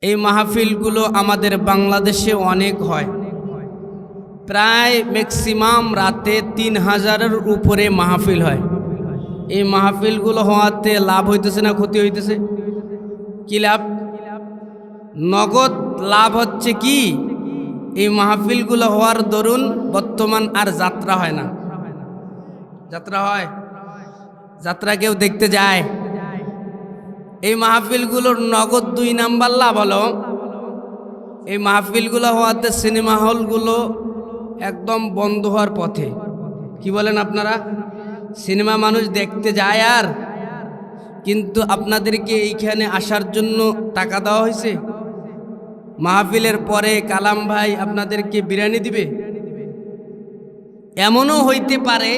এই মাহফিলগুলো আমাদের বাংলাদেশে অনেক হয়, প্রায় ম্যাক্সিমাম রাতে 3000-এর উপরে মাহফিল হয়। এই মাহফিলগুলো হওয়াতে লাভ হইতেছে না ক্ষতি হইতেছে? কি লাভ? নগদ লাভ হচ্ছে কি, এই মাহফিলগুলো হওয়ার দরুন বর্তমান আর যাত্রা হয় না। যাত্রা হয়? যাত্রা কেউ দেখতে যায়? এই মাহফিলগুলোর নগদ 2 নাম্বার লাভ হলো, এই মাহফিলগুলো হওয়াতে সিনেমা হলগুলো একদম বন্ধ হওয়ার পথে। কি বলেন আপনারা? সিনেমা মানুষ দেখতে যায় আর, কিন্তু আপনাদেরকে এইখানে আসার জন্য টাকা দেওয়া হয়েছে। মাহফিলের পরে কালাম ভাই আপনাদেরকে বিরিয়ানি দিবে। এমনও হইতে পারে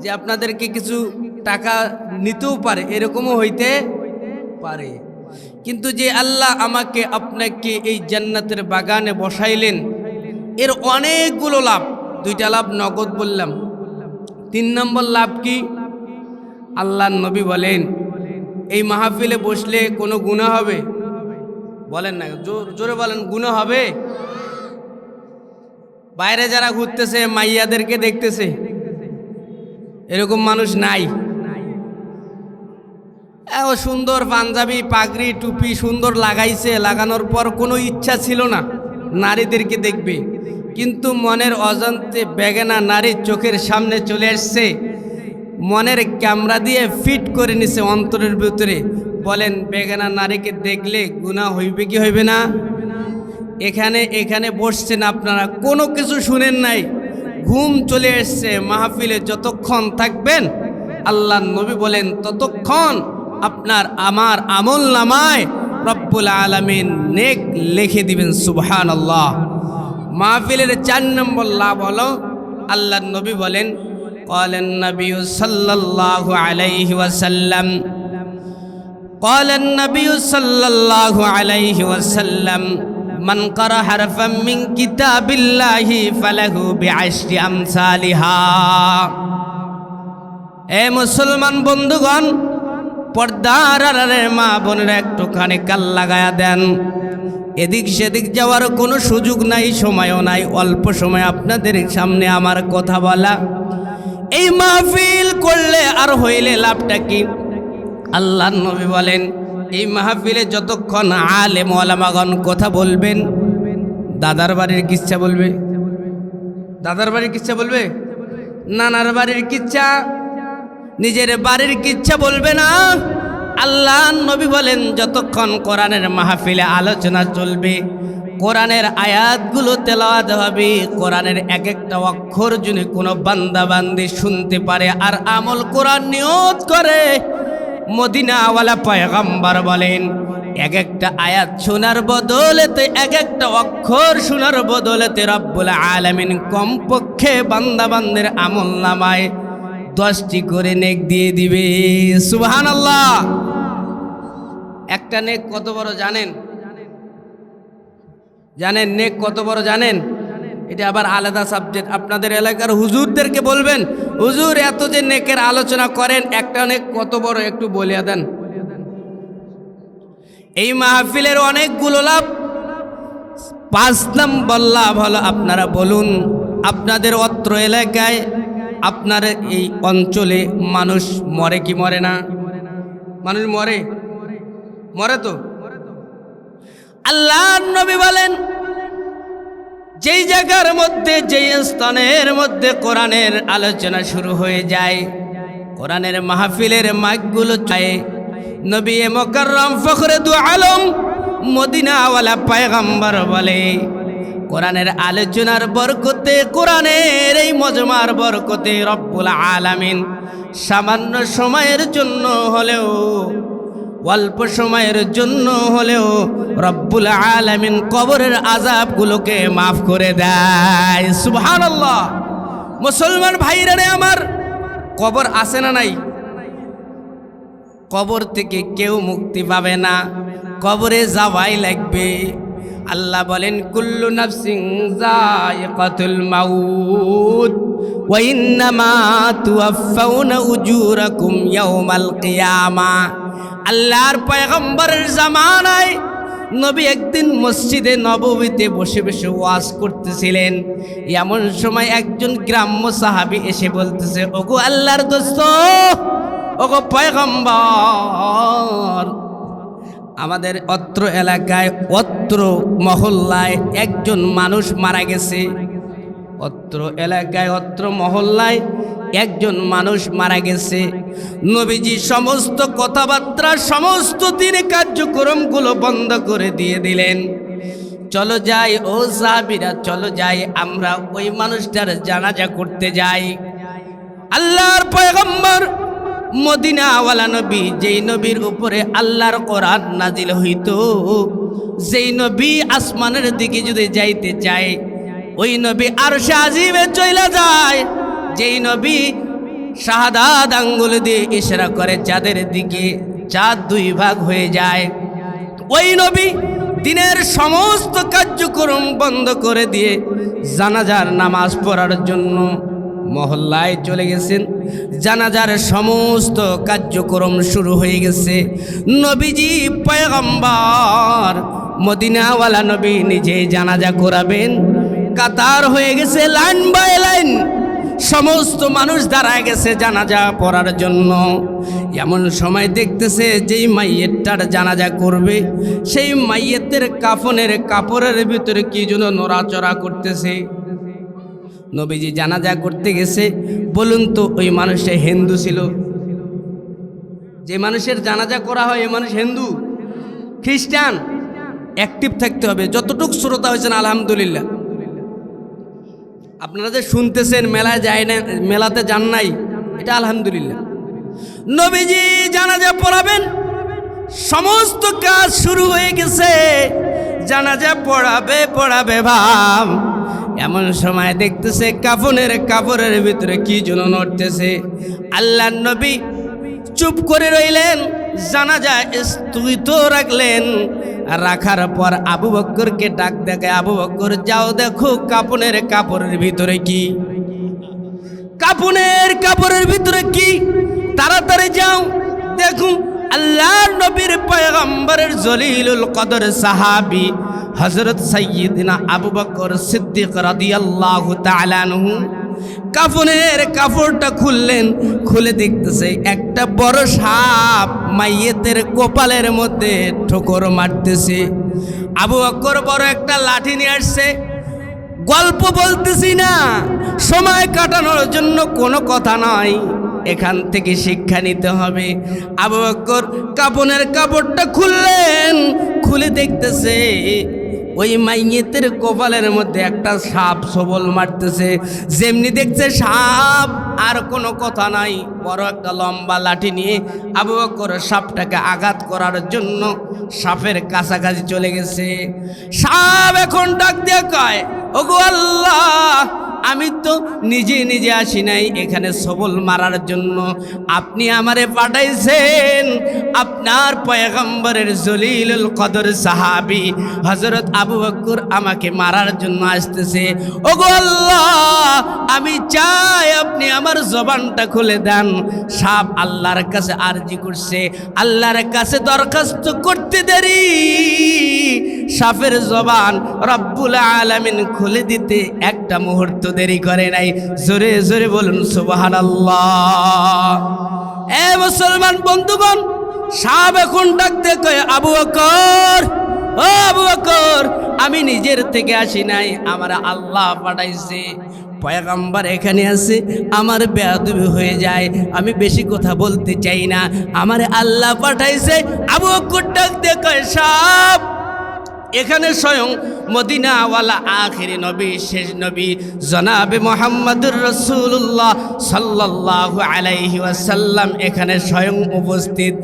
যে আপনাদেরকে কিছু টাকা নিতেও পারে, এরকমও হইতে পারে। কিন্তু যে আল্লাহ আমাকে আপনাকে এই জান্নাতের বাগানে বসাইলেন, এর অনেকগুলো লাভ। 2টা লাভ নগদ বললাম, 3 নম্বর লাভ কি? আল্লাহর নবী বলেন এই মাহফিলে বসলে কোনো গুনাহ হবে? বলেন না, জোরে বলেন, গুনাহ হবে? বাইরে যারা ঘুরতেছে মাইয়াদেরকে দেখতেছে, এরকম মানুষ নাই? ও সুন্দর পাঞ্জাবি পাগড়ি টুপি সুন্দর লাগাইছে, লাগানোর পর কোনো ইচ্ছা ছিল না নারীদেরকে দেখবে, কিন্তু মনের অজান্তে বেগানা নারী চোখের সামনে চলে আসছে, মনের ক্যামেরা দিয়ে ফিট করে নিছে অন্তরের ভিতরে। বলেন বেগানা নারীকে দেখলে গুনাহ হইবে কি হইবে না? এখানে বসছেন আপনারা, কোনো কিছু শুনেন নাই, ঘুম চলে এসছে। মাহফিলে যতক্ষণ থাকবেন আল্লাহর নবী বলেন ততক্ষণ আপনার আমার আমল নামায় রব্বুল আলামিন নেক লিখে দিবেন। সুবহানাল্লাহ। মাহফিলের 4 নম্বর লাভ হলো, আল্লাহর নবী বলেন ক্বালান নবী সাল্লাল্লাহু আলাইহি ওয়াসাল্লাম, ক্বালান নবী সাল্লাল্লাহু আলাইহি ওয়াসাল্লাম, মান ক্বারা হারফাম মিন কিতাবিল্লাহি ফালাহু বিআশরি আমসালিহা। এ মুসলমান বন্ধুগণ, পর্দার আড়ালের মা বোনেরা একটুখানি কান লাগায়া দেন। এদিক সেদিক যাওয়ার কোনো সুযোগ নাই, সময়ও নাই, অল্প সময় আপনাদের সামনে আমার কথা বলা। এই মাহফিল করলে আর হইলে লাভটা কি? আল্লাহর নবী বলেন এই মাহফিলে যতক্ষণ আলেম ওলামাগণ কথা বলবেন, দাদার বাড়ির কিচ্ছা বলবে, দাদার বাড়ির কিচ্ছা বলবে, নানার বাড়ির কিচ্ছা, নিজের বাড়ির কিচ্ছা বলবে না। আল্লাহর নবী বলেন যতক্ষণ কোরআনের মাহফিলে আলোচনা চলবে, কোরআনের আয়াতগুলো তেলাওয়াত হবে, কোরআনের এক একটা অক্ষর যদি কোনো বান্দা বান্দি শুনতে পারে আর আমল কোরআন নিয়ত করে, মদিনাওয়ালা পয়গম্বর বলেন এক একটা আয়াত শোনার বদলেতে, এক একটা অক্ষর শোনার বদলেতে রব্বুল আলামিন কমপক্ষে বান্দা বান্দির আমল নামায় 10টি করে নেক দিয়ে দিবে। সুবহানাল্লাহ। একটা নেক কত বড় জানেন? জানেন নেক কত বড় জানেন? এটা আবার আলাদা সাবজেক্ট। আপনাদের এলাকার হুজুরদেরকে বলবেন, হুজুর এত যে নেকের আলোচনা করেন, একটা নেক কত বড় একটু বলিয়া দেন। এই মাহফিলের অনেকগুলো লাভ। 5 নম্বর লাভ হলো, আপনারা বলুন আপনাদের অত্র এলাকায়, আপনার এই অঞ্চলে মানুষ মরে কি মরে না? মানুষ মরে, মরে তো। আল্লাহর নবী বলেন যেই জায়গার মধ্যে, যেই স্থানের মধ্যে কোরআনের আলোচনা শুরু হয়ে যায়, কোরআনের মাহফিলের মাইকগুলো চায়, নবী মুকাররম ফখরে দু আলম মদিনাওয়ালা পয়গম্বর বলে কোরআনের আলোচনার বরকতে, কোরআনের এই মজমার বরকতে রব্বুল আলামিন সামান্য সময়ের জন্য হলেও, অল্প সময়ের জন্য হলেও রব্বুল আলামিন কবরের আযাবগুলোকে মাফ করে দেয়। সুবহানাল্লাহ। মুসলমান ভাইরা রে আমার, কবর আছে না নাই? কবর থেকে কেউ মুক্তি পাবে না, কবরে যাওয়াই লাগবে। আল্লাহ বলেন কুল্লু নাফসিন যায়িকাতুল মাউত ওয়া ইন্নামা তুওয়াফাউনা উজুরাকুম ইয়াওমাল কিয়ামা। আল্লাহর পয়গম্বরের জামানায় নবী একদিন মসজিদে নববীতে বসে বসে ওয়াজ করতেছিলেন। এমন সময় একজন গ্রাম্য সাহাবী এসে বলতেছে, ওগো আল্লাহর দোস্ত, ওগো পয়গম্বর, আমাদের অত্র এলাকায় অত্র মহল্লায় একজন মানুষ মারা গেছে। অত্র এলাকায় অত্র মহল্লায় একজন মানুষ মারা গেছে। নবীজি সমস্ত কথাবার্তা, সমস্ত দিনের কার্যক্রমগুলো বন্ধ করে দিয়ে দিলেন। চলো যাই ও সাহাবীরা, চলো যাই, আমরা ওই মানুষটার জানাজা করতে যাই। আল্লাহর পয়গম্বর মদিনাওয়ালা নবী, যেই নবীর উপরে আল্লাহর কোরআন নাজিল হইত, যেই নবী আসমানের দিকে যদি যাইতে চায় ওই নবী আরশে আজিমে চইলা যায়, যেই নবী শাহাদাত আঙ্গুল দিয়ে ইশারা করে চাঁদের দিকে, চাঁদ দুই ভাগ হয়ে যায়, ওই নবী দিনের সমস্ত কার্যক্রম বন্ধ করে দিয়ে জানাজার নামাজ পড়ার জন্য মহল্লায় চলে গেছেন। জানাজার সমস্ত কার্যক্রম শুরু হয়ে গেছে। নবীজি পয়গম্বর মদিনাওয়ালা নবী নিজে জানাজা করাবেন। কাতার হয়ে গেছে, লাইন বাই লাইন সমস্ত মানুষ দাঁড়ায় গেছে জানাজা পড়ার জন্য। এমন সময় দেখতেছে যেই মাইয়েরটার জানাজা করবে সেই মাইয়েতের কাফনের কাপড়ের ভিতরে কি যেন নড়াচড়া করতেছে। নবীজি জানাজা করতে গেছে। বলুন তো ওই মানুষটা হিন্দু ছিল? যে মানুষের জানাজা করা হয় এই মানুষ হিন্দু, খ্রিস্টান? অ্যাক্টিভ থাকতে হবে। যতটুকু শ্রোতা হয়েছেন আলহামদুলিল্লাহ। আপনারা যে শুনতেছেন মেলায় যায় না, মেলাতে যান নাই, এটা আলহামদুলিল্লাহ। নবীজি জানাজা পড়াবেন, সমস্ত কাজ শুরু হয়ে গেছে। জানাজা পড়াবে ভাব। এমন সময় দেখতেছে কাফনের কাপড়ের ভিতরে কি যেন নড়তেছে। আল্লাহর নবী চুপ করে রইলেন, জানাজা স্থগিত রাখলেন। রাখার পর আবু বকরকে ডাক দেখে, আবু বকর যাও দেখো কাফনের কাপড়ের ভিতরে কি, কাফনের কাপড়ের ভিতরে কি, তাড়াতাড়ি যাও দেখো। আল্লাহর নবীর পয়গম্বরের জলিলুল কদর সাহাবী হযরত সাইয়্যিদিনা আবু বকর সিদ্দিক রাদিয়াল্লাহু তাআলা আনহু কাফনের কাপড়টা খুললেন। খুলে দেখতেছে একটা বড় সাপ মাইয়েতের কপালের মধ্যে ঠোকর মারতেছে। আবু বকর বড় একটা লাঠি নিয়ে আসছে। গল্প বলতেছি না, সময় কাটানোর জন্য কোনো কথা নয়, এখান থেকে শিক্ষা নিতে হবে। আবু বকর কাফনের কাপড়টা খুললেন। খুলে দেখতেছে ওই মাইয়েতের কপালের মধ্যে একটা সাপ সবল মারতেছে। যেমনি দেখছে সাপ, আর কোনো কথা নাই, বড় একটা লম্বা লাঠি নিয়ে আবু বকর সাপটাকে আঘাত করার জন্য সাপের কাছাকাছি চলে গেছে। সাপ এখন ডাক দিয়ে কয়, ওগো আল্লাহ, আমি তো নিজে নিজে আসি নাই এখানে সবল মারার জন্য, আপনি আমারে পাঠাইছেন। আপনার পয়গম্বরের জলিলুল কদর সাহাবী হযরত আবু বকর আমাকে মারার জন্য আসতেছে। ওগো আল্লাহ, আমি চাই আপনি আমার জবানটা খুলে দেন। সাপ আল্লাহর কাছে আরজি করছে, আল্লাহর কাছে দরখাস্ত করতে দেরি, সাপের জবান রব্বুল আলামিন খুলে দিতে একটা মুহূর্ত দেরি করে নাই। জোরে জোরে বলুন সুবহানাল্লাহ। এ মুসলমান বন্ধুগণ, সাপ এখন ডাকতে কয়, আবু বকর, ও আবু বকর, আমি নিজের থেকে আসি নাই, আমার আল্লাহ পাঠাইছে। পয়গম্বর এখানে আছে, আমার বেয়াদবি হয়ে যায়, আমি বেশি কথা বলতে চাই না, আমার আল্লাহ পাঠাইছে। আবু বকর ডাকতে কয়, সাপ এখানে স্বয়ং মদিনাওয়ালা আখিরি নবী, শেষ নবী জনাবে মুহাম্মদুর রাসূলুল্লাহ সাল্লাল্লাহু আলাইহি ওয়াসাল্লাম এখানে স্বয়ং উপস্থিত,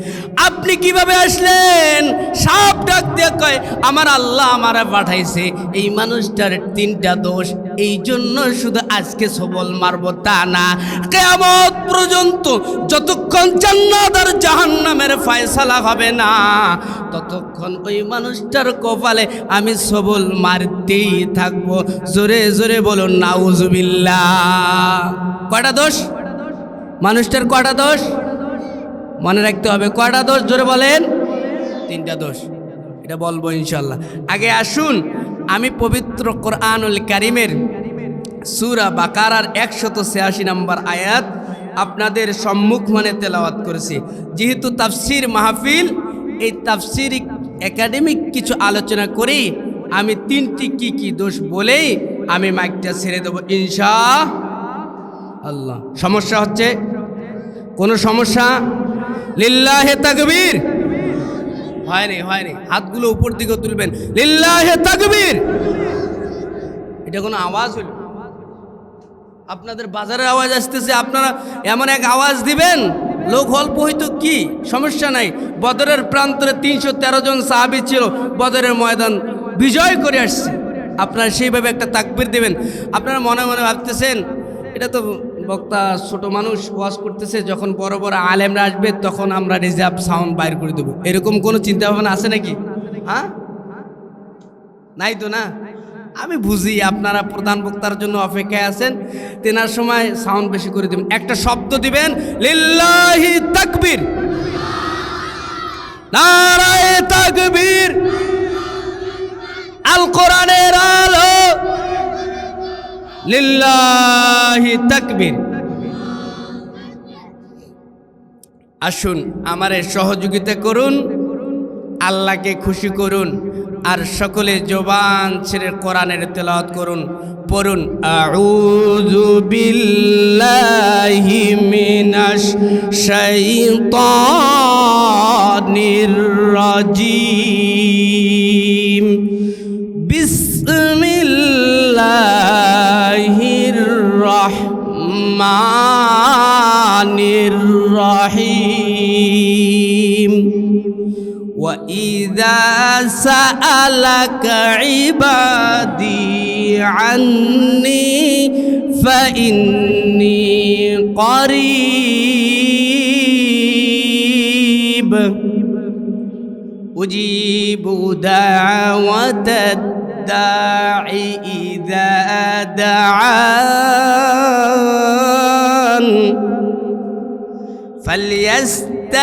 আপনি কিভাবে আসলেন? সাপ ডাক দিয়ে কয়, আমার আল্লাহ আমারে পাঠাইছে। এই মানুষটার তিনটা দোষ, এই জন্য শুধু আজকে সবল মারব তা না, কিয়ামত পর্যন্ত যতক্ষণ জান্নাত আর জাহান্নামের ফয়সালা হবে না ততক্ষণ ওই মানুষটার কপালে আমি সবল মারতেই থাকবো। জোরে জোরে বলুন নাউজুবিল্লাহ। কয়টা দোষ মানুষটার? কয়টা দোষ মনে রাখতে হবে? কয়টা দোষ? জোরে বলেন। তিনটা দোষ। এটা বলবো ইনশাল্লাহ। আগে আসুন আমি পবিত্র কোরআনুল কারীমের সূরা বাকারার 186 নম্বর আয়াত আপনাদের সম্মুখ মানে তেলাওয়াত করেছি। যেহেতু তাফসির মাহফিল, এই তাফসিরিক একাডেমিক কিছু আলোচনা করি, আমি 3টি কি দোষ বলেই আমি মাইকটা ছেড়ে দেবো ইনশাআল্লাহ। সমস্যা হচ্ছে? কোনো সমস্যা? লিল্লাহে তাকবীর। হয়নি, হাতগুলো উপর দিকে তুলবেন। লিল্লাহে তাকবীর। এটা কোনো আওয়াজ হলো? আপনাদের বাজারের আওয়াজ আসতেছে, আপনারা এমন এক আওয়াজ দিবেন, লোক অল্প হয়তো কি সমস্যা নাই। বদরের প্রান্তরে 313 জন সাহাবী ছিল, বদরের ময়দান বিজয় করে আসছে। আপনারা সেইভাবে একটা তাকবীর দিবেন। আপনারা মনে মনে ভাবতেছেন এটা তো বক্তা ছোট মানুষ ওয়াজ করতেছে, যখন বড় বড় আলেমরা আসবে তখন আমরা রিজার্ভ সাউন্ড বাইর করে দেবো, এরকম কোনো চিন্তা ভাবনা আছে নাকি? হ্যাঁ, নাই তো না? আমি বুঝি আপনারা প্রধান বক্তার জন্য অপেক্ষায় আছেন, তেনার সময় সাউন্ড বেশি করে দিবেন। একটা শব্দ দিবেন, লিল্লাহি তাকবীর, নারায়ে তাকবীর, আল কোরআনের আলো, লিল্লাহি তাকবীর। আসুন আমারে সহযোগিতা করুন, আল্লাহকে খুশি করুন, আর সকলে জবান ছেড়ে কোরআনের তেলাওয়াত করুন। পড়ুন, আউযু বিল্লাহি মিনাশ শাইতানির রাজিম, বিসমিল্লাহির রহমানির রহিম। وَإِذَا سَأَلَكَ عِبَادِي عَنِّي فَإِنِّي قَرِيبٌ أُجِيبُ دَعْوَةَ الدَّاعِ إِذَا دَعَانِ فَلْيَسْتَجِيبُوا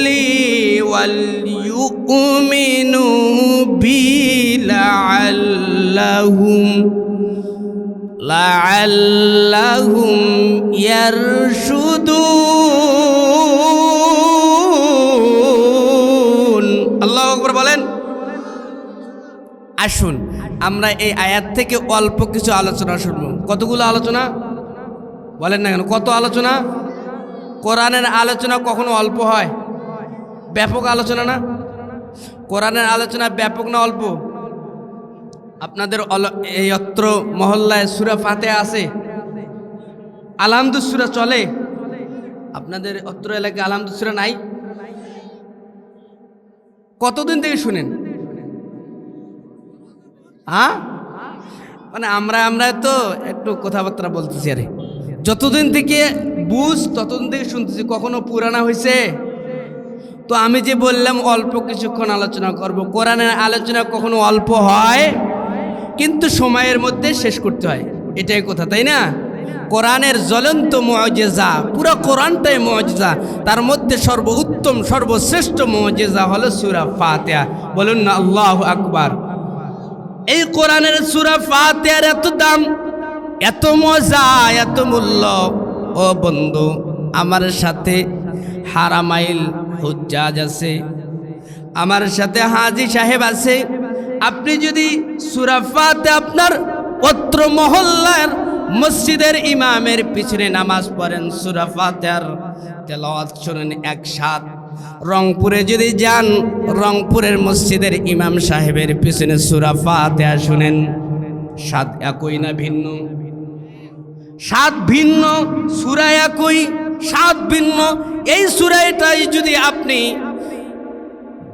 لِي وَلْيُؤْمِنُوا بِي لَعَلَّهُمْ يَرْشُدُونَ। আল্লাহু আকবার বলেন। আসুন আমরা এই আয়াত থেকে অল্প কিছু আলোচনা শুনবো। কতগুলো আলোচনা বলেন না কেন? কত আলোচনা? কোরআনের আলোচনা কখনো অল্প হয়? ব্যাপক আলোচনা না? কোরআনের আলোচনা ব্যাপক না অল্প? আপনাদের এই অত্র মহল্লায় সূরা ফাতিহা আছে, আলহামদুলিল্লাহ সূরা চলে। আপনাদের অত্র এলাকায় আলহামদুলিল্লাহ সূরা নাই? কতদিন থেকে শুনেন? হ্যাঁ, মানে আমরা তো একটু কথাবার্তা বলতেছি, আরে যতদিন থেকে বুঝ ততদিন থেকে শুনতেছি, কখনো পুরানা হয়েছে? তো আমি যে বললাম অল্প কিছুক্ষণ আলোচনা করব, কোরআনের আলোচনা কখনো অল্প হয়, কিন্তু সময়ের মধ্যে শেষ করতে হয়, এটাই কথা, তাই না? কোরআনের জ্বলন্ত মুআজিজা, পুরো কোরআনটাই মুআজিজা, তার মধ্যে সর্বোত্তম সর্বশ্রেষ্ঠ মুআজিজা হলো সূরা ফাতিহা। বলুন না আল্লাহু আকবার। এই কোরআনের সূরা ফাতিহার এত দাম, এত মজা, এত মূল্য। ও বন্ধু, আমার সাথে হারামাইল হুজ্জাজ আছে, আমার সাথে হাজী সাহেব আছে। আপনি যদি সূরা ফাতিহা আপনার অত্র মহল্লার মসজিদের ইমামের পিছনে নামাজ পড়েন, সূরা ফাতিহার তেলাওয়াত শুনেন একসাথ, রংপুরে যদি যান, রংপুরের মসজিদের ইমাম সাহেবের পিছনে সূরা ফাতিহা শুনেন, স্বাদ একই না ভিন্ন? স্বাদ ভিন্ন, সূরা একই, স্বাদ ভিন্ন। এই সূরাটাই যদি আপনি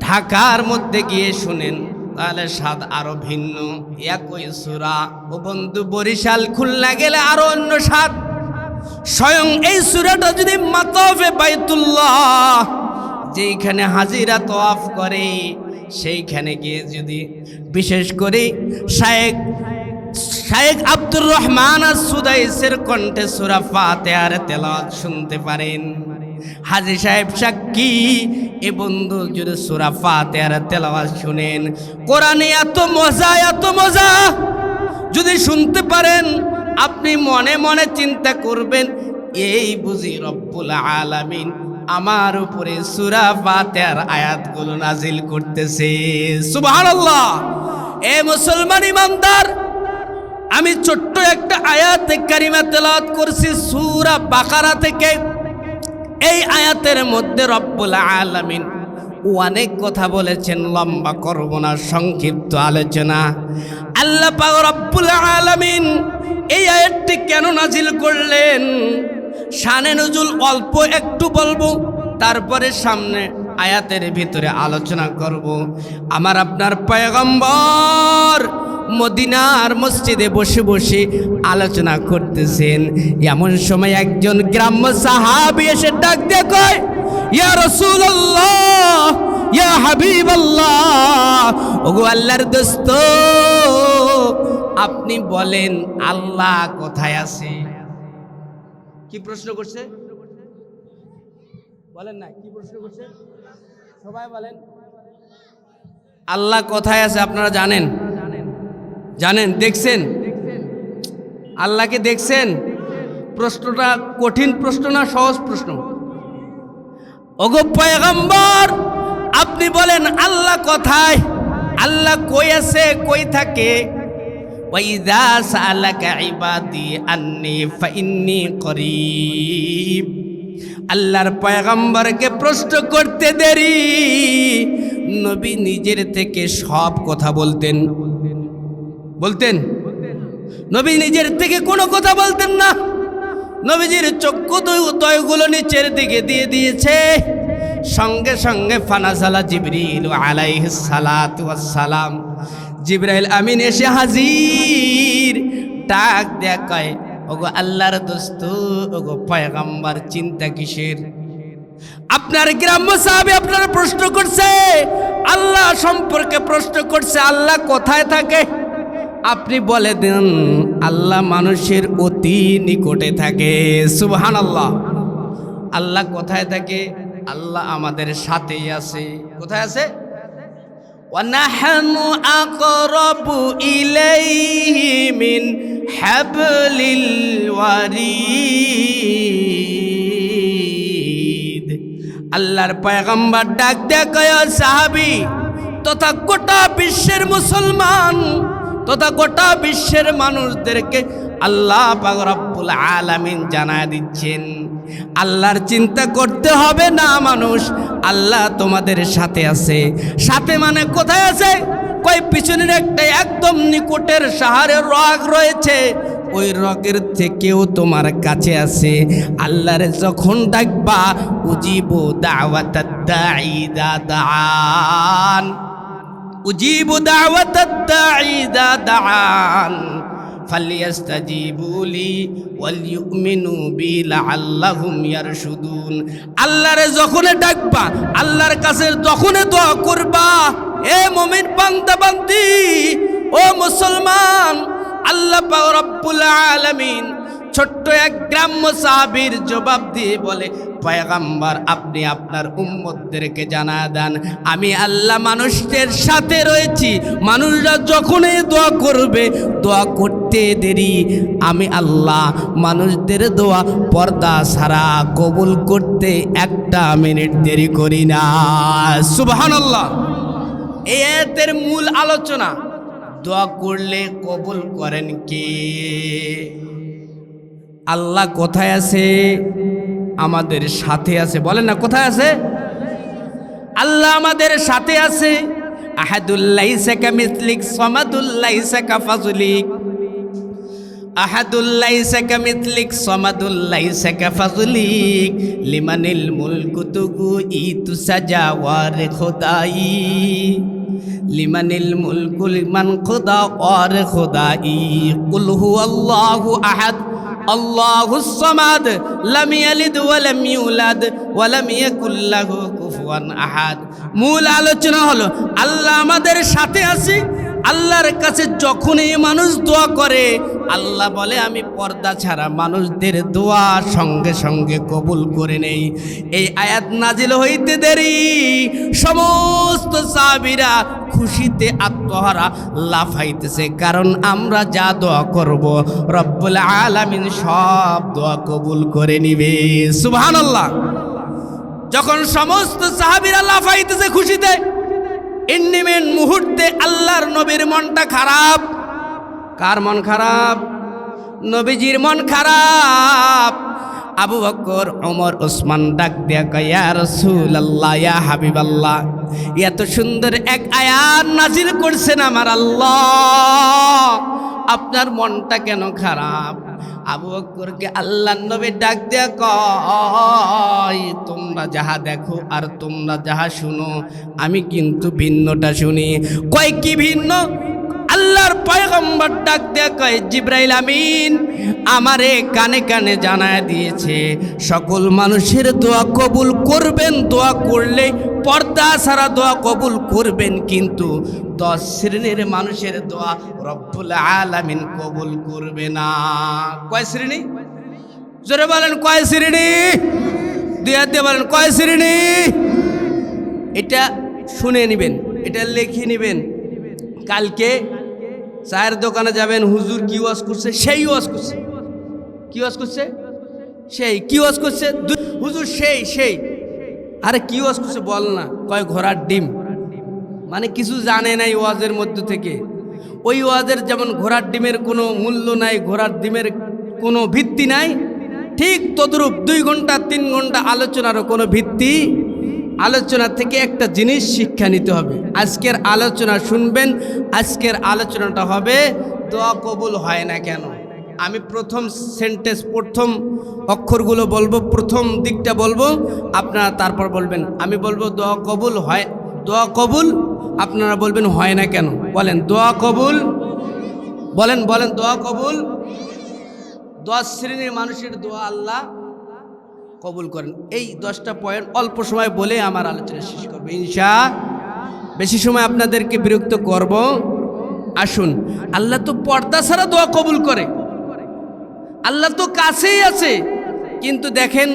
ঢাকার মধ্যে গিয়ে শুনেন, তাহলে স্বাদ আরো ভিন্ন। একই সূরা ও বন্ধু বরিশাল খুলনা গেলে আরো অন্য স্বাদ। স্বয়ং এই সূরাটা যদি মাতাফে বাইতুল্লাহ, যেইখানে হাজিরা তওয়াফ করে, সেইখানে গিয়ে যদি বিশেষ করে শায়েখ আব্দুর রহমান আস-সুদাইসের কণ্ঠে সূরা ফাতিহার তেলাওয়াত শুনতে পারেন, হাজী সাহেব সাক্ষী এ বন্ধু যদি সূরা ফাতিহার তেলাওয়াত শুনেন, কোরআনে এত মজা যদি শুনতে পারেন, আপনি মনে মনে চিন্তা করবেন, এই বুঝি রব্বুল আলামিন আমার উপরে সূরা ফাতিহার আয়াতগুলো নাজিল করতেছে। সুবহানাল্লাহ। এ মুসলমান ইমানদার, আমি ছোট্ট একটা আয়াতে কারিমা তেলাওয়াত করছি সূরা বাকারা থেকে। এই আয়াতের মধ্যে রব্বুল আলামিন অনেক কথা বলেছেন, লম্বা করব না, সংক্ষিপ্ত আলোচনা। আল্লাহ পাক রব্বুল আলামিন এই আয়াতটি কেন নাজিল করলেন, শানে নুজুল অল্প একটু বলবো, তারপরে সামনে আয়াতের ভিতরে আলোচনা করব। আমার আপনার পয়গম্বর মদিনার মসজিদে বসে বসে আলোচনা করতেছেন, এমন সময় একজন গ্রাম্য সাহাবী এসে ডাক দিয়ে কয়, ইয়া রাসূলুল্লাহ, ইয়া হাবিবাল্লাহ, ওগো আল্লাহর দোস্ত, আপনি বলেন আল্লাহ কোথায় আছে? কি প্রশ্ন করছে বলেন না, কি প্রশ্ন করছে সবাই বলেন। আল্লাহ কোথায় আছে আপনারা জানেন? জানেন? দেখছেন? আল্লাহকে দেখছেন? প্রশ্নটা কঠিন প্রশ্ন না সহজ প্রশ্ন? ওগো পয়গম্বর, আপনি বলেন আল্লাহ কোথায়? আল্লাহ কই আছে, কই থাকে? ওয়াইযা সালাকা ইবাদি আন্নী ফাইন্নী করিব। আল্লাহর পয়গম্বরকে প্রশ্ন করতে দেরি, নবী নিজের থেকে সব কথা বলতেন। নবী নিজের থেকে কোনো কথা বলতেন না। নবীজির চক্ষু তয়গুলো নিচের দিকে দিয়ে দিয়েছে, সঙ্গে সঙ্গে ফানাজালা জিবরিল আলাইহিস সালাতু ওয়াস সালাম, জিবরাইল আমিন এসে হাজির। ডাক দেয়া কয়, ওগো আল্লাহর দোস্ত, ওগো পয়গম্বর, চিন্তা কিসের? আপনার গ্রাম্য সাহাবী আপনার প্রশ্ন করছে, আল্লাহ সম্পর্কে প্রশ্ন করছে, আল্লাহ কোথায় থাকে? আপনি বলে দেন আল্লাহ মানুষের অতি নিকটে থাকে। সুবহানাল্লাহ। আল্লাহ কোথায় থাকে? আল্লাহ আমাদের সাথেই আছে। কোথায় আছে? وَنَحْنُ أَقْرَبُ إِلَيْهِ مِنْ حَبْلِ الْوَرِيدِ। আল্লাহর পয়গম্বর ডাক দেয়া কয়, সাহাবী তথা গোটা বিশ্বের মুসলমান তথা গোটা বিশ্বের মানুষদেরকে আল্লাহ পাক রব্বুল আলামিন জানায় দিচ্ছেন, আল্লাহর চিন্তা করতে হবে না মানুষ, আল্লাহ তোমাদের সাথে আছে। সাথে মানে কোথায় আছে? কয় পিছনের একটা একদম নিকটের সাহারে রগ রয়েছে, ওই রগের থেকেও তোমার কাছে আছে। আল্লাহর যখন ডাকবা, উজিবু দাওয়াতাদ দাঈ ইযা দাআন, উজিবু দাওয়াতাদ দাঈ ইযা দাআন ফালিয়াস্তাজিবু লি ওয়াল ইউমিনু বি লাআল্লাহুম ইয়ারশুদুন। আল্লাহরে যখন ডাকবা, আল্লাহর কাছে যখন দোয়া করবা, এ মুমিন বান্দা বান্দি, ও মুসলমান, আল্লাহ পাক রব্বুল আলামিন ছোট্ট এক গ্রাম্য সাহাবীর জবাব দিয়ে বলে, পয়গম্বর আপনি আপনার উম্মতদেরকে জানা দেন, আমি আল্লাহ মানুষদের সাথে রয়েছি। মানুষরা যখনই দোয়া করবে, দোয়া করতে দেরি, আমি আল্লাহ মানুষদের দোয়া পর্দা ছাড়া কবুল করতে একটা মিনিট দেরি করি না। সুবহানাল্লাহ। এই আয়াতের মূল আলোচনা, দোয়া করলে কবুল করেন কে? আল্লাহ কোথায় আছে? আমাদের সাথে আছে। বলেন না কোথায় আছে? আল্লাহ আমাদের সাথে আছে। আহাদুল লাইসা কামিসলিক সামাদুল লাইসা কাফাজুলিক, আহাদুল লাইসা কামিসলিক সামাদুল লাইসা কাফাজুলিক, লিমানিল মুলকু তুগু ইতু সাজাওয়ার খোদাই, লিমানিল মুলকু লিমান খুদা ওয়ার খোদাই, কুল হুয়াল্লাহু আহাদ আল্লাহুস সামাদ লাম ইয়ালিদ ওয়া লাম ইউলাদ ওয়া লাম ইয়াকুল লাহু কুফুয়ান আহাদ। মূল আলোচনা হলো আল্লাহ আমাদের সাথে আছে, আল্লাহর কাছে যখনই মানুষ দোয়া করে আল্লাহ বলে আমি পর্দা ছাড়া মানুষদের দোয়া সঙ্গে সঙ্গে কবুল করে নেই। এই আয়াত নাজিল হইতে দেরি সমস্ত সাহাবীরা খুশিতে আত্মহারা লাফাইতেছে, কারণ আমরা যা দোয়া করব রব্বুল আলামিন সব দোয়া কবুল করে নিবে। সুবহানাল্লাহ। যখন সমস্ত সাহাবীরা লাফাইতেছে খুশিতে, ইন্নিমেন মুহূর্তে আল্লাহর নবীর মনটা খারাপ। কার মন খারাপ? নবীজির মন খারাপ। আবু বকর, ওমর, ওসমান ডাক দিয়া কয়, ইয়া রাসূলুল্লাহ, ইয়া হাবিবাল্লাহ, এত সুন্দর এক আয়াত নাজিল করছেন আমার আল্লাহ, আপনার মনটা কেন খারাপ? আবু বকরকে আল্লাহর নবী ডাক দিয়া কয়, তোমরা যাহা দেখো আর তোমরা যাহা শুনো আমি কিন্তু ভিন্নটা শুনি। কয় কি ভিন্ন? আল্লাহর পয়গম্বর ডাক দিয়া কয়, জিবরাইল আমিন আমারে কানে কানে জানায় দিয়েছে সকল মানুষের দোয়া কবুল করবেন, দোয়া করলে পর্দা ছাড়া দোয়া কবুল করবেন, কিন্তু 10 শ্রেণীর মানুষের দোয়া রব্বুল আলামিন কবুল করবে না। কয় শ্রেণী? জোরে বলেন কয় শ্রেণী? দুই হাত দিয়ে বলেন কয় শ্রেণী? এটা শুনে নেবেন, এটা লিখে নেবেন। কালকে চায়ের দোকানে যাবেন, হুজুর কি ওয়াজ করছে? সেই ওয়াজ করছে। কি ওয়াজ করছে? সেই। কি ওয়াজ করছে? হুজুর সেই। আরে কি ওয়াজ করছে বল না। কয় ঘোড়ার ডিম। মানে কিছু জানে নাই ওয়াজের মধ্য থেকে। ওই ওয়াজের যেমন ঘোড়ার ডিমের কোনো মূল্য নাই, ঘোড়ার ডিমের কোনো ভিত্তি নাই, ঠিক তদ্রূপ 2 ঘন্টা 3 ঘন্টা আলোচনারও কোনো ভিত্তি। আলোচনা থেকে একটা জিনিস শিক্ষা নিতে হবে। আজকের আলোচনা শুনবেন, আজকের আলোচনাটা হবে দোয়া কবুল হয় না কেন। আমি প্রথম সেন্টেন্স, প্রথম অক্ষরগুলো বলবো, প্রথম দিকটা বলবো, আপনারা তারপর বলবেন। আমি বলবো দোয়া কবুল হয়, দোয়া কবুল, আপনারা বলবেন হয় না কেন। বলেন দোয়া কবুল, বলেন দোয়া কবুল। 10 শ্রেণীর মানুষের দোয়া আল্লাহ কবুল করেন। এই 10টা পয়েন্ট অল্প সময় বলে আমার আলোচনা শেষ করবো ইনশাআল্লাহ। বেশি সময় আপনাদেরকে বিরক্ত করব। আসুন, আল্লাহ তো পর্দা ছাড়া দোয়া কবুল করে, আল্লাহ তো কাছেই আছে। কিন্তু দেখেন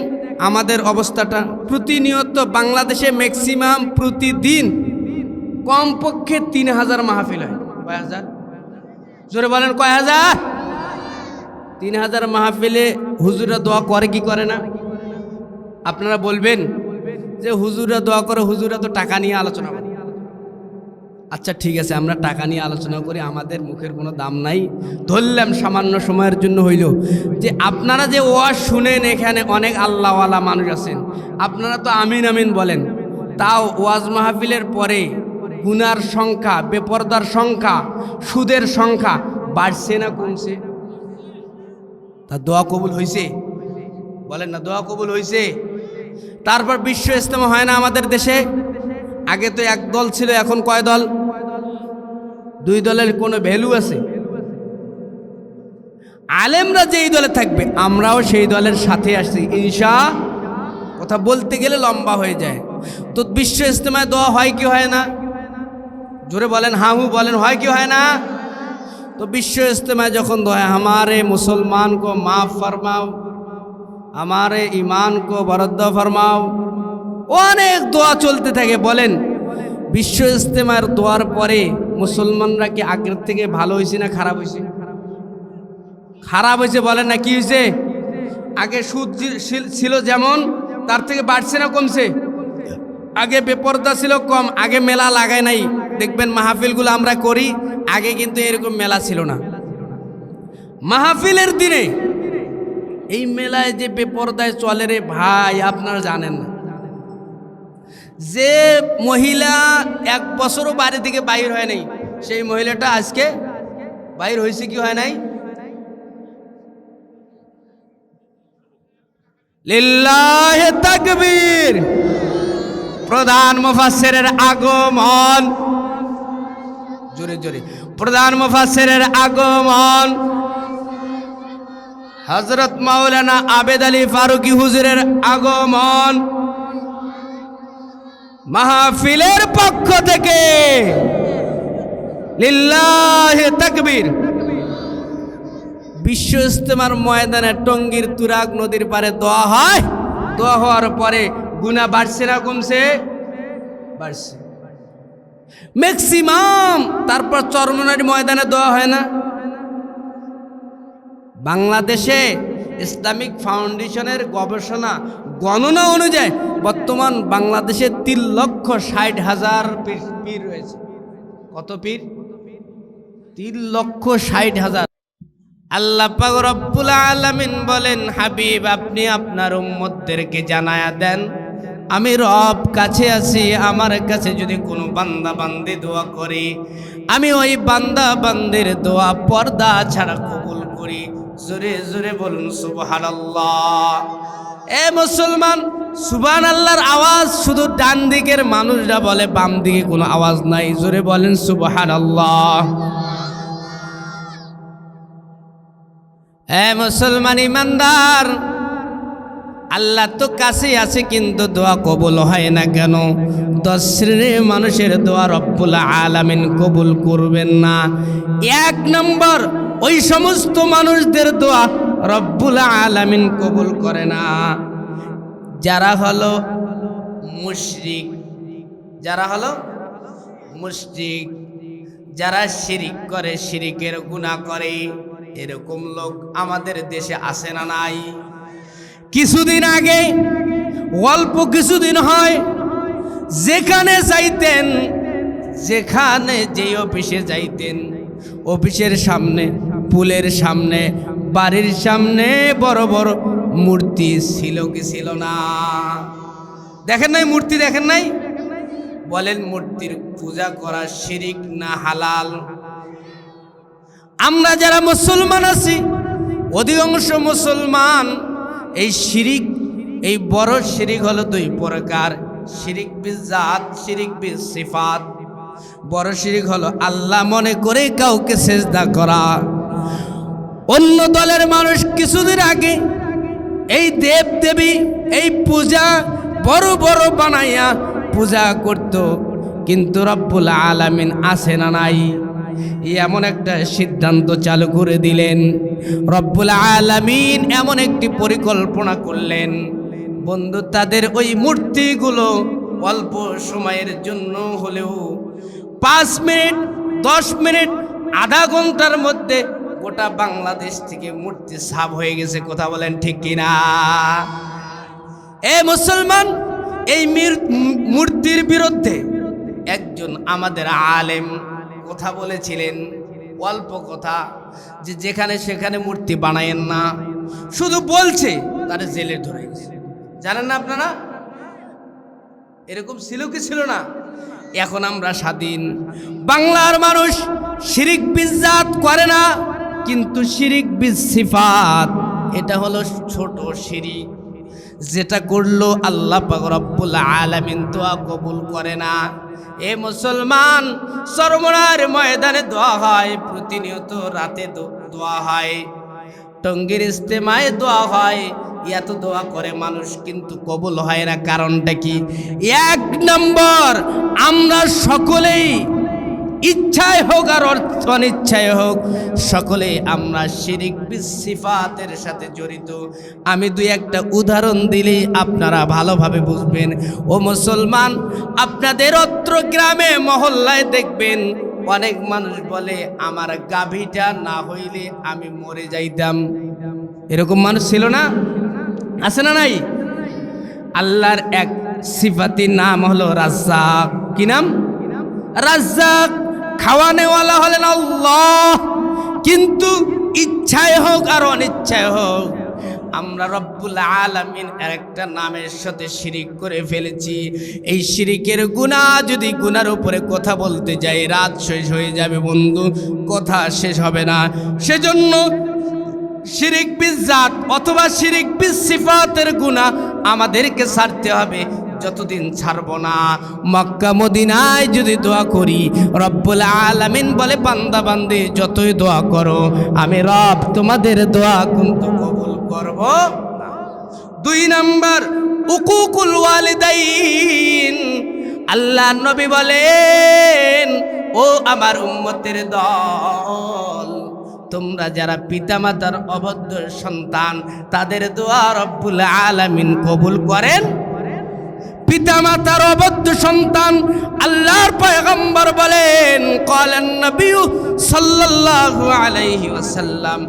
আমাদের অবস্থাটা, প্রতিনিয়ত বাংলাদেশে ম্যাক্সিমাম প্রতিদিন কমপক্ষে 3000 মাহফিল হয়। কয় হাজার? জোরে বলেন কয় হাজার? 3000 মাহফিলে হুজুরা দোয়া করে কি করে না? আপনারা বলবেন যে হুজুরা দোয়া করে, হুজুরা তো টাকা নিয়ে আলোচনা করে। আচ্ছা ঠিক আছে, আমরা টাকা নিয়ে আলোচনা করি, আমাদের মুখের কোনো দাম নাই। ধরলাম সামান্য সময়ের জন্য হইল যে আপনারা যে ওয়াজ শুনেন, এখানে অনেক আল্লাহওয়ালা মানুষ আছেন, আপনারা তো আমিন আমিন বলেন, তাও ওয়াজ মাহফিলের পরে গুনার সংখ্যা, বেপরদার সংখ্যা, সুদের সংখ্যা বাড়ছে না কমছে? তা দোয়া কবুল হয়েছে? বলেন না, দোয়া কবুল হয়েছে? তারপর বিশ্ব ইজতেমা হয় না আমাদের দেশে? আগে তো এক দল ছিল, এখন কয় দল? 2 দলের কোনো ভ্যালু আছে? আলেমরা যেই দলে থাকবে আমরাও সেই দলের সাথে আসছি ইনশাআল্লাহ। কথা বলতে গেলে লম্বা হয়ে যায়। তো বিশ্ব ইজতেমায় দোয়া হয় কি হয় না? জোরে বলেন, হাহু বলেন, হয় কি হয় না? তো বিশ্ব ইজতেমায় যখন দোয়া, हमारे मुसलमान को माफ फरमाओ, हमारे ईमान को बरद्दा फरमाओ, অনেক দোয়া চলতে থাকে। বলেন বিশ্ব ইজতেমার দোয়ার পরে মুসলমানরা কি আগের থেকে ভালো হয়েছে না খারাপ হয়েছে? খারাপ হয়েছে। বলেন না, কি হয়েছে? আগে সুদ ছিল যেমন, তার থেকে বাড়ছে না কমছে? আগে বেপরদা ছিল কম, আগে মেলা লাগায় নাই। দেখবেন মাহফিলগুলো আমরা করি, আগে কিন্তু এরকম মেলা ছিল না। মাহফিলের দিনে এই মেলায় যে বেপরদায় চলে রে ভাই, আপনারা জানেন না। যে মহিলা 1 বছরও বাড়ি থেকে বাইর হয় নাই, সেই মহিলাটা আজকে বাইর হয়েছে কি হয় নাই? লিল্লাহি তাকবীর। প্রধান মুফাসসিরের আগমন, জোরে জোরে, প্রধান মুফাসসিরের আগমন, হযরত মাওলানা আবেদ আলী ফারুকী হুজুরের আগমন, মাহফিলের পক্ষ থেকে লিল্লাহি তাকবীর। বিশ্ব ইজতেমার ময়দানে টঙ্গীর তুরাগ নদীর পারে দোয়া হয়। দোয়া হওয়ার পরে গুনাহ বাড়ছে না কমছে? বাড়ছে ম্যাক্সিমাম। তারপর চরমনার ময়দানে দোয়া হয় না? বাংলাদেশে ইসলামিক ফাউন্ডেশনের গবেষণা গণনা অনুযায়ী বর্তমান বাংলাদেশে 3,60,000 পীর রয়েছে। কত পীর? 3,60,000। আল্লাহ পাক রব্বুল আলামিন বলেন, হাবিব আপনি আপনার উম্মতদেরকে জানায়া দেন আমি রব কাছে আছি। আমার কাছে যদি কোনো বান্দা বান্দি দোয়া করে, আমি ওই বান্দা বান্দির দোয়া পর্দা ছাড়া কবুল করি। জোরে জোরে বলুন সুবহানাল্লাহ। এ মুসলমান, সুবহানাল্লাহর আওয়াজ শুধু ডান দিকের মানুষরা বলে, বাম দিকে কোনো আওয়াজ নাই। জোরে বলেন সুবহানাল্লাহ। এ মুসলমান ইমানদার, আল্লাহ তো কাছে আছে কিন্তু দোয়া কবুল হয় না কেন? 10 শ্রেণীর মানুষের দোয়া রব্বুল আলামিন কবুল করবেন না। 1 নম্বর, ওই সমস্ত মানুষদের দোয়া রব্বুল আলামিন কবুল করে না যারা হলো মুশরিক। যারা হলো মুশরিক, যারা শিরিক করে, শিরিকের গুনাহ করে, এরকম লোক আমাদের দেশে আছে না নাই? কিছুদিন আগে, অল্প কিছুদিন হয়, যেখানে যাইতেন, যেখানে যে অফিসে যাইতেন, অফিসের সামনে, পুলের সামনে, বাড়ির সামনে বড় বড় মূর্তি ছিল কি ছিল না? দেখেন নাই মূর্তি? দেখেন নাই? বলেন মূর্তির পূজা করা শিরিক না হালাল? আমরা যারা মুসলমান আছি, অধিকাংশ মুসলমান এই শিরিক, এই বড় শিরিক হলো 2 প্রকার। শিরিক বিজাত, শিরিক বিসিফাত। বড় শিরিক হলো আল্লাহ মনে করে কাউকে সেজদা করা। অন্য দলের মানুষ কিছুদিন আগে এই দেব দেবী, এই পূজা বড় বড় বানাইয়া পূজা করত, কিন্তু রব্বুল আলামিন আছে না নাই? এমন একটা সিদ্ধান্ত চালু করে দিলেন রব্বুল আলামিন, এমন একটি পরিকল্পনা করলেন, বন্ধু তাদের ওই মূর্তিগুলো অল্প সময়ের জন্য হলেও 5 মিনিট, 10 মিনিট, আধা ঘন্টার মধ্যে গোটা বাংলাদেশ থেকে মূর্তি সাফ হয়ে গেছে। কথা বলেন ঠিক কিনা? এ মুসলমান, এই মূর্তির বিরুদ্ধে একজন আমাদের আলেম কথা বলেছিলেন, অল্প কথা, যে যেখানে সেখানে মূর্তি বানায়েন না। শুধু বলছে, তারা জেলে ধরে গেছে। জানেন না আপনারা? এরকম ছিল কি ছিল না? এখন আমরা স্বাধীন, বাংলার মানুষ শিরিক বিজাত করে না, কিন্তু শিরিক বিসিফাত, এটা হলো ছোট শিরিক, যেটা করলো আল্লাহ পাক রব্বুল আলামিন দোয়া কবুল করে না। এ মুসলমান, চরমনার ময়দানে দোয়া হয়, প্রতিনিয়ত রাতে দোয়া হয়, টঙ্গীর ইজতেমায় দোয়া হয়, এত দোয়া করে মানুষ কিন্তু কবুল হয় না। কারণটা কি? 1 নম্বর, আমরা সকলেই, ইচ্ছায় হোক আর অনিচ্ছায় হোক, সকলেই আমরা শিরিক বিসিফাতের সাথে জড়িত। আমি 2-1টা উদাহরণ দিলেই আপনারা ভালোভাবে বুঝবেন। ও মুসলমান, আপনাদের অত্র গ্রামে মহল্লায় দেখবেন অনেক মানুষ বলে, আমার গাভীটা না হইলে আমি মরে যাইতাম। এরকম মানুষ ছিল না? আছে না নাই? আল্লাহর এক সিফাতি নাম হলো রাজ্জাক। কি নাম? রাজ্জাক। খাওয়ানেওয়ালা হলেন আল্লাহ, কিন্তু ইচ্ছায় হোক আর অনিচ্ছায় হোক আমরা রব্বুল আলামিন একটা নামের সাথে শিরিক করে ফেলেছি। এই শিরিকের গুনাহ, যদি গুনার উপরে কথা বলতে যাই রাত শেষ হয়ে যাবে বন্ধু, কথা শেষ হবে না। সেজন্য শিরিক বিজাত অথবা শিরিক বিসিফাতের গুনাহ আমাদেরকে ছাড়তে হবে। যতদিন ছাড়ব না, মক্কা মদিনায় যদি দোয়া করি, রব্বুল আলামিন বলে, বান্দা বান্দি যতই দোয়া করো, আমি রব তোমাদের দোয়া কিন্তু কবুল করব না। 2 নম্বর, উকুকুল ওয়ালিদাইন। আল্লাহ নবী বলেন, ও আমার উম্মতের দল, তোমরা যারা পিতামাতার অবদ্ধ সন্তান তাদের দোয়া রব্বুল আলামিন কবুল করেন। পিতামাতার অবদ্ধ সন্তান, আল্লাহর পয়গম্বর বলেন, ক্বালান নবী সাল্লাল্লাহু আলাইহি ওয়াসাল্লাম,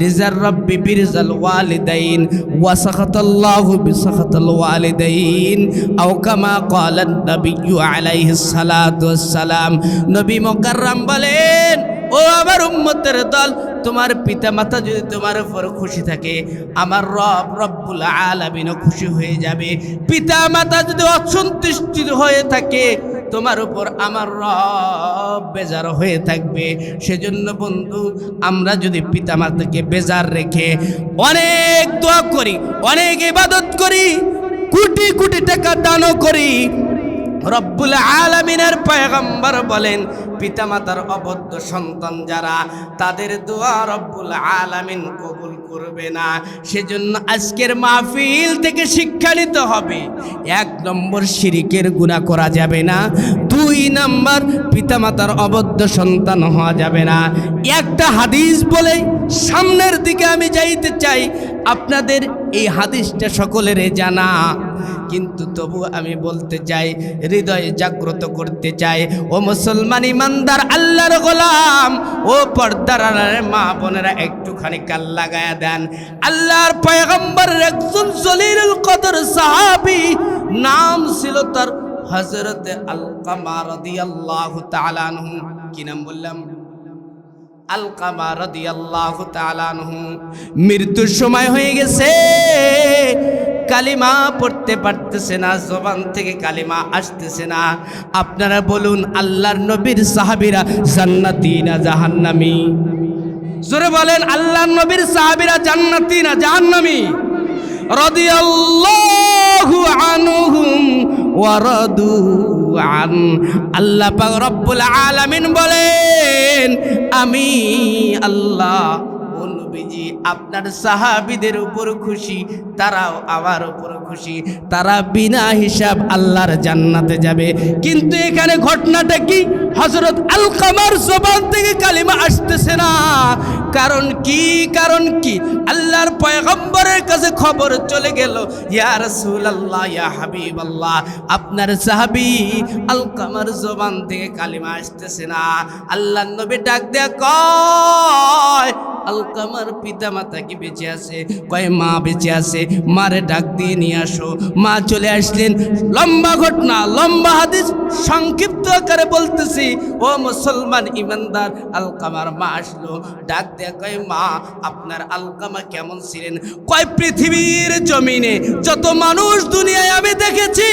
রিজার রাব্বি বিরজাল ওয়ালিদাইন ওয়া সাখাতাল্লাহু বিসাখাতাল ওয়ালিদাইন আও কামা ক্বালান নবী আলাইহিস সালাতু ওয়াসসালাম। নবী মুকাররম বলেন, ও আমার উম্মতের দল, তোমার পিতামাতা যদি তোমার উপর খুশি থাকে, আমার রব রব্বুল আলামিনও খুশি হয়ে যাবে। পিতামাতা যদি অসন্তুষ্ট হয়ে থাকে, তোমার উপর আমার রব বেজার হয়ে থাকবে। সেজন্য বন্ধু, আমরা যদি পিতামাতাকে বেজার রেখে অনেক দোয়া করি, অনেক ইবাদত করি, কোটি কোটি টাকা দানও করি, রব্বুল আলামিনের পয়গম্বর বলেন, পিতামাতার অবদ্ধ সন্তান যারা, তাদের দোয়া রব্বুল আলামিন কবুল করবে না। সেজন্য আজকের মাহফিল থেকে শিক্ষা নিতে হবে। 1 নম্বর, শিরিকের গুনাহ করা যাবে না। 2 নম্বর, পিতামাতার অবদ্ধ সন্তান হওয়া যাবে না। একটা হাদিস বলে সামনের দিকে আমি যাইতে চাই। আপনাদের এই হাদিসটা সকলের জানা, কিন্তু তবু আমি বলতে চাই, হৃদয়ে জাগ্রত করতে চাই। ও মুসলমান ইমানদার আল্লাহর গোলাম, ও পর্দার মা বোনেরা, একটুখানি কান লাগায়া দেন। আল্লাহর পয়গম্বরের একজন জলিলুল কদর সাহাবী, নাম ছিল তার হযরতে আলকামা রাদিয়াল্লাহু তাআলা আনহু। কি নাম বললাম? আলকামা রাদিয়াল্লাহু তাআলা আনহু। মৃত্যুর সময় হয়ে গেছে, কালিমা পড়তে পারতেছে না, জবান থেকে কালিমা আসতেছে না। আপনারা বলুন, আল্লাহর নবীর সাহাবীরা জান্নাতি না জাহান্নামী? জোরে বলেন, আল্লাহর নবীর সাহাবীরা জান্নাতি না জাহান্নামী? রাদিয়াল্লাহু আনহুম ওয়া রাদু আন। আল্লাহ পাক রব্বুল আলামিন বলেন, আমি আল্লাহ ও নবীজি আপনার সাহাবীদের উপর খুশি, তারাও আমার উপর খুশি, তারা বিনা হিসাব আল্লাহর জান্নাতে যাবে। কিন্তু এখানে ঘটনাটা কি? হযরত আলকামার জবান থেকে কালিমা আসতেছে না। কারণ কি? কারণ কি? আল্লাহর পয়গম্বরের কাছে খবর চলে গেল, ইয়া রাসূলুল্লাহ, ইয়া হাবিবাল্লাহ, আপনার সাহাবী আলকামার জবান থেকে কালিমা আসতেছে না। আল্লাহর নবী ডাক দেয়া কয়, আলকামার পিতামাতা কি বেঁচে আছে? কয়, মা বেঁচে আছে। মারে ডাক দিয়ে নিয়ে আসো। মা চলে আসলেন। লম্বা ঘটনা, লম্বা হাদিস, সংক্ষিপ্ত আকারে বলতেছি। ও মুসলমান ইমানদার, আলকামার মা আসলো, ডাক দেয়া কয়, মা আপনার আলকামা কেমন ছিলেন? কয়, পৃথিবীর জমিনে যত মানুষ দুনিয়ায় আমি দেখেছি,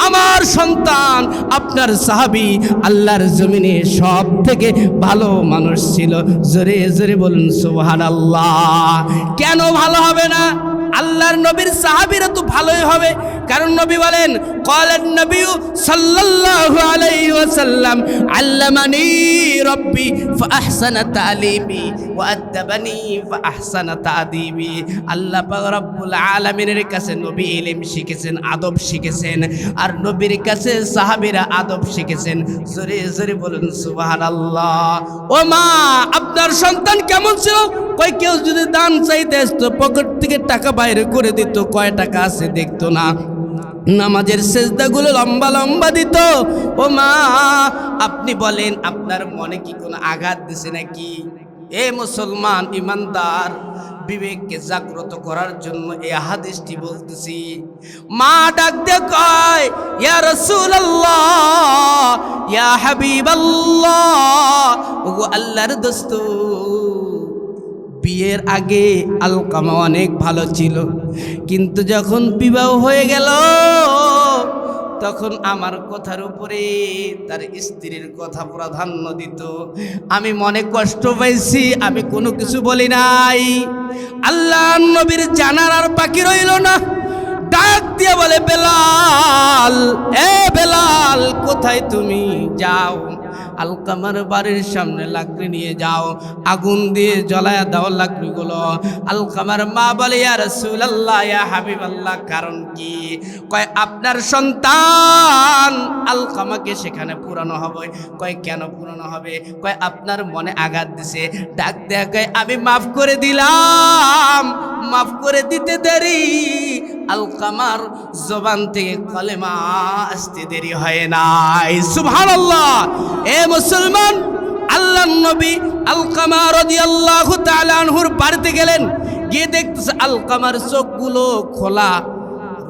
আমার সন্তান আপনার সাহাবী আল্লাহর জমিনে সব থেকে ভালো মানুষ ছিল। জোরে জোরে বলুন সুবহানাল্লাহ। কেন ভালো হবে না? আল্লাহর নবীর সাহাবীরা তো ভালোই হবে। কারণ নবী বলেন, ক্বালান নবী সাল্লাল্লাহু আলাইহি ওয়াসাল্লাম, আল্লামানি রাব্বি ফাআহসানা তালিমি ওয়া আদাবানি ফাআহসানা তাদিবি। আল্লাহ পাক রব্বুল আলামিনের কাছে নবী ইলম শিখেছেন, আদব শিখেছেন, আর নবীর কাছে সাহাবীরা আদব শিখেছেন। জোরে জোরে বলুন সুবহানাল্লাহ। ও মা, আপনার সন্তান কেমন ছিল? কয়, কেউ যদি দান চাইতে আসতো, পকেট থেকে টাকা বাইরে করে দিত, কয় টাকা আছে দেখতো না, নামাজের সেজদাগুলো লম্বা লম্বা দিত। ও মা, আপনি বলেন, আপনার মনে কি কোনো আঘাত দিছে নাকি? এ মুসলমান ইমানদার, বিবেককে জাগ্রত করার জন্য এই হাদিসটি বলতেছি। মা ডাক দিয়ে কয়, ইয়া রাসূলুল্লাহ, ইয়া হাবিবাল্লাহ, ওগো আল্লাহর দোস্ত, বিয়ের আগে আলকামা অনেক ভালো ছিল, কিন্তু যখন বিবাহ হয়ে গেল, তখন আমার কথার উপরে তার স্ত্রীর কথা প্রাধান্য দিত। আমি মনে কষ্ট পাইছি, আমি কোনো কিছু বলি নাই। আল্লাহ নবীর জানার আর বাকি রইল না। ডাক দিয়ে বলে, বেলাল, এ বেলাল, কোথায় তুমি? যাও আলকামার বাড়ির সামনে লাকড়ি নিয়ে যাও, আগুন দিয়ে জ্বলায়া দাও লাকড়িগুলো। আলকামার মা বলে, ইয়া রাসূলুল্লাহ, ইয়া হাবিবাল্লাহ, কারণ কি? কয় আপনার সন্তান আলকামাকে সেখানে পুরানো হবে। কয় কেন পুরানো হবে? কয় আপনার মনে আঘাত দিছে। ডাক দেয়া কয় আমি মাফ করে দিলাম, মাফ করে দিতে দেরি আলকামার জবান থেকে কলেমা আসতে দেরি হয় নাই। সুবহানাল্লাহ। এ মুসলমান, আল্লাহর নবী আলকামা রাদিয়াল্লাহু তাআলা আনহুর বাড়িতে গেলেন, গিয়ে দেখতেছে আলকামার চোখগুলো খোলা,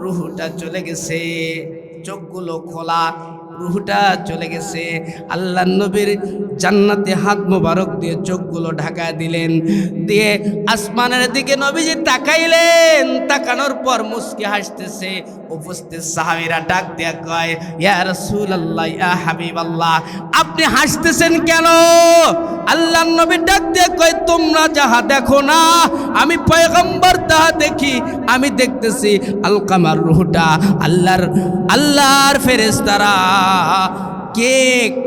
রুহটা চলে গেছে। চোখগুলো খোলা, রুহটা চলে গেছে। আল্লাহর নবীর জান্নাতে হাত মোবারক দিয়ে চোখগুলো ঢাকায় দিলেন, দিয়ে আসমানের দিকে নবীজি তাকাইলেন। তাকানোর পর মুস্কি হাসতেছে। উপস্থিত সাহাবীরা ডাক দেয়া কয়, ইয়া রাসূলুল্লাহ, ইয়া হাবিবাল্লাহ, আপনি হাসতেছেন কেন? আল্লাহর নবী ডাক দেয়া কয়, তোমরা যাহা দেখো না, আমি পয়গম্বর তাহা দেখি। আমি দেখতেছি আলকামার রূহটা আল্লাহর ফেরেশতারা কে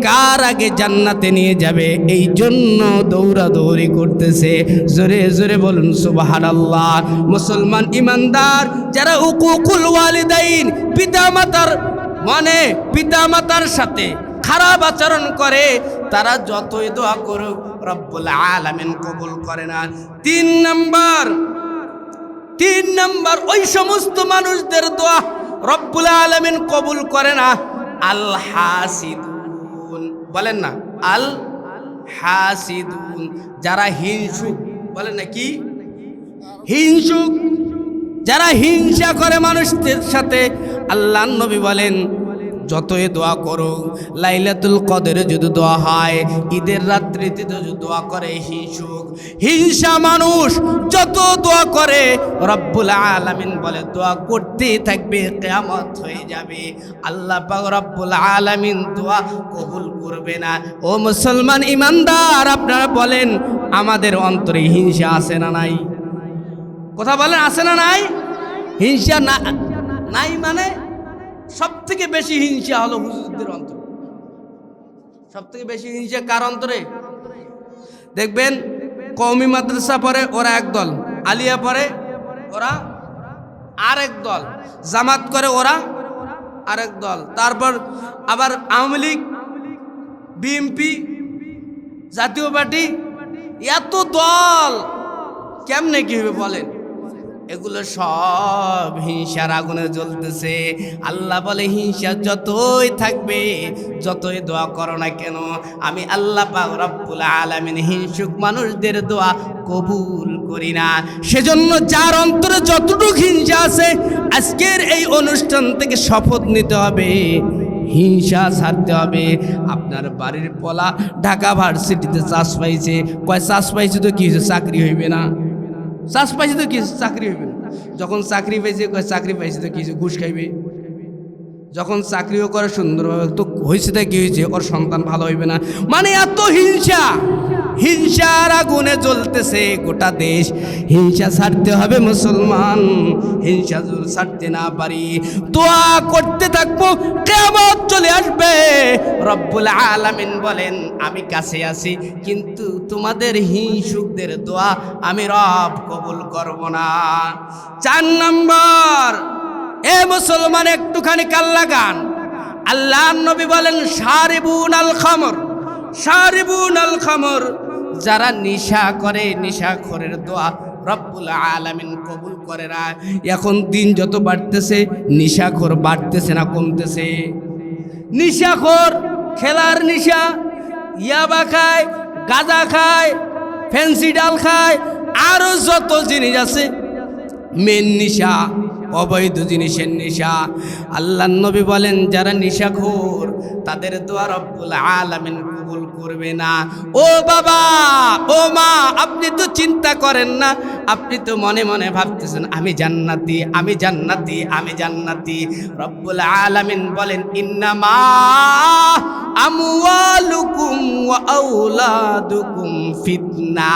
কার আগে জান্নাতে নিয়ে যাবে এই জন্য দৌড়াদৌড়ি করতেছে। জোরে জোরে বলুন সুবহানাল্লাহ। মুসলমান ইমানদার যারা উকুকুল ওয়ালিদাইন, পিতামাতার মানে পিতামাতার সাথে খারাপ আচরণ করে, তারা যতই দোয়া করুক রব্বুল আলামিন কবুল করে না। তিন নাম্বার ওই সমস্ত মানুষদের দোয়া রব্বুল আলামিন কবুল করে না। আল হাসিদুন, বলেন না আল হাসিদুন, যারা হিংসুক, বলেন না কি হিংসুক, যারা হিংসা করে মানুষদের সাথে। আল্লাহর নবী বলেন, যতই দোয়া করো, লাইলাতুল কদরে যদি দোয়া হয়, ঈদের রাত্রিতে যদি দোয়া করে হিংসুক, হিংসা মানুষ যত দোয়া করে রব্বুল আলামিন বলে দোয়া করতেই থাকবে, কিয়ামত হয়ে যাবে, আল্লাহ পাক রব্বুল আলামিন দোয়া কবুল করবে না। ও মুসলমান ইমানদার, আপনারা বলেন আমাদের অন্তরে হিংসা আছে না নাই? কথা বলেন, আছে না নাই? হিংসা না নাই মানে সব থেকে বেশি হিংসা হলো হুজুরদের অন্তরে। সব থেকে বেশি হিংসা কার অন্তরে? দেখবেন কওমি মাদ্রাসা পড়ে ওরা এক দল, আলিয়া পড়ে ওরা আরেক দল, জামাত করে ওরা আরেক দল, তারপর আবার আওয়ামী লীগ, বিএনপি, জাতীয় পার্টি, এত দল কেমনে কি হবে বলেন? এগুলো সব হিংসার আগুনে জ্বলতেছে। আল্লাহ বলে হিংসা যতই থাকবে, যতই দোয়া করো না কেন, আমি আল্লাহ পাক রব্বুল আলামিন হিংসুক মানুষদের দোয়া কবুল করি না। সেজন্য যার অন্তরে যতটুকু হিংসা আছে, আজকের এই অনুষ্ঠান থেকে শপথ নিতে হবে, হিংসা ছাড়তে হবে। আপনার বাড়ির পোলা ঢাকা ভার্সিটিতে চান্স পাইছে, কয় চান্স পাইছে তো কি হয়েছে, চাকরি হইবে না? চান্স পাইছে তো কি চাকরি হইবে না? যখন চাকরি পাইছে কয় চাকরি পাইছে তো কি ঘুষ খাইবে। যখন চাকরিও করে সুন্দরভাবে, তো হয়েছে তা কি হয়েছে, ওর সন্তান ভালো হইবে না। মানে এত হিংসা, হিংসার আগুনে জ্বলতেছে গোটা দেশ। হিংসা ছাড়তে হবে মুসলমান, হিংসা যদি ছাড়তে না পারি দোয়া করতে থাকবো, কিয়ামত চলে আসবে। রব্বুল আলামিন বলেন আমি কাছে আছি, কিন্তু তোমাদের হিংসুকদের দোয়া আমি রব কবুল করব না। 4 নম্বর, এ মুসলমান একটুখানি কাল লাগান। আল্লাহর নবী বলেন শারিবুন আল খামর, শারিবুন আল খামর, যারা নেশা করে, নেশাখোরের দোয়া রব্বুল আলামিন কবুল করে না। এখন দিন যত বাড়তেছে নেশাখোর বাড়তেছে না কমতেছে? নেশাখোর খেলার নেশা, ইয়াবা খায়, গাঁজা খায়, ফ্যান্সি ডাল খায়, আরো যত জিনিস আছে, মেন নেশা, অবৈধ জিনিসের নেশা। আল্লাহর নবী বলেন যারা নেশাখোর তাদের দোয়া রব্বুল আলামিন কবুল করবে না। ও বাবা, ও মা, আপনি তো চিন্তা করেন না, আপনি তো মনে মনে ভাবতেছেন আমি জান্নাতি, আমি জান্নাতি, আমি জান্নাতি। রব্বুল আলামিন বলেন ইন্নামা আমওয়ালুকুম ওয়া আওলাদুকুম ফিতনা,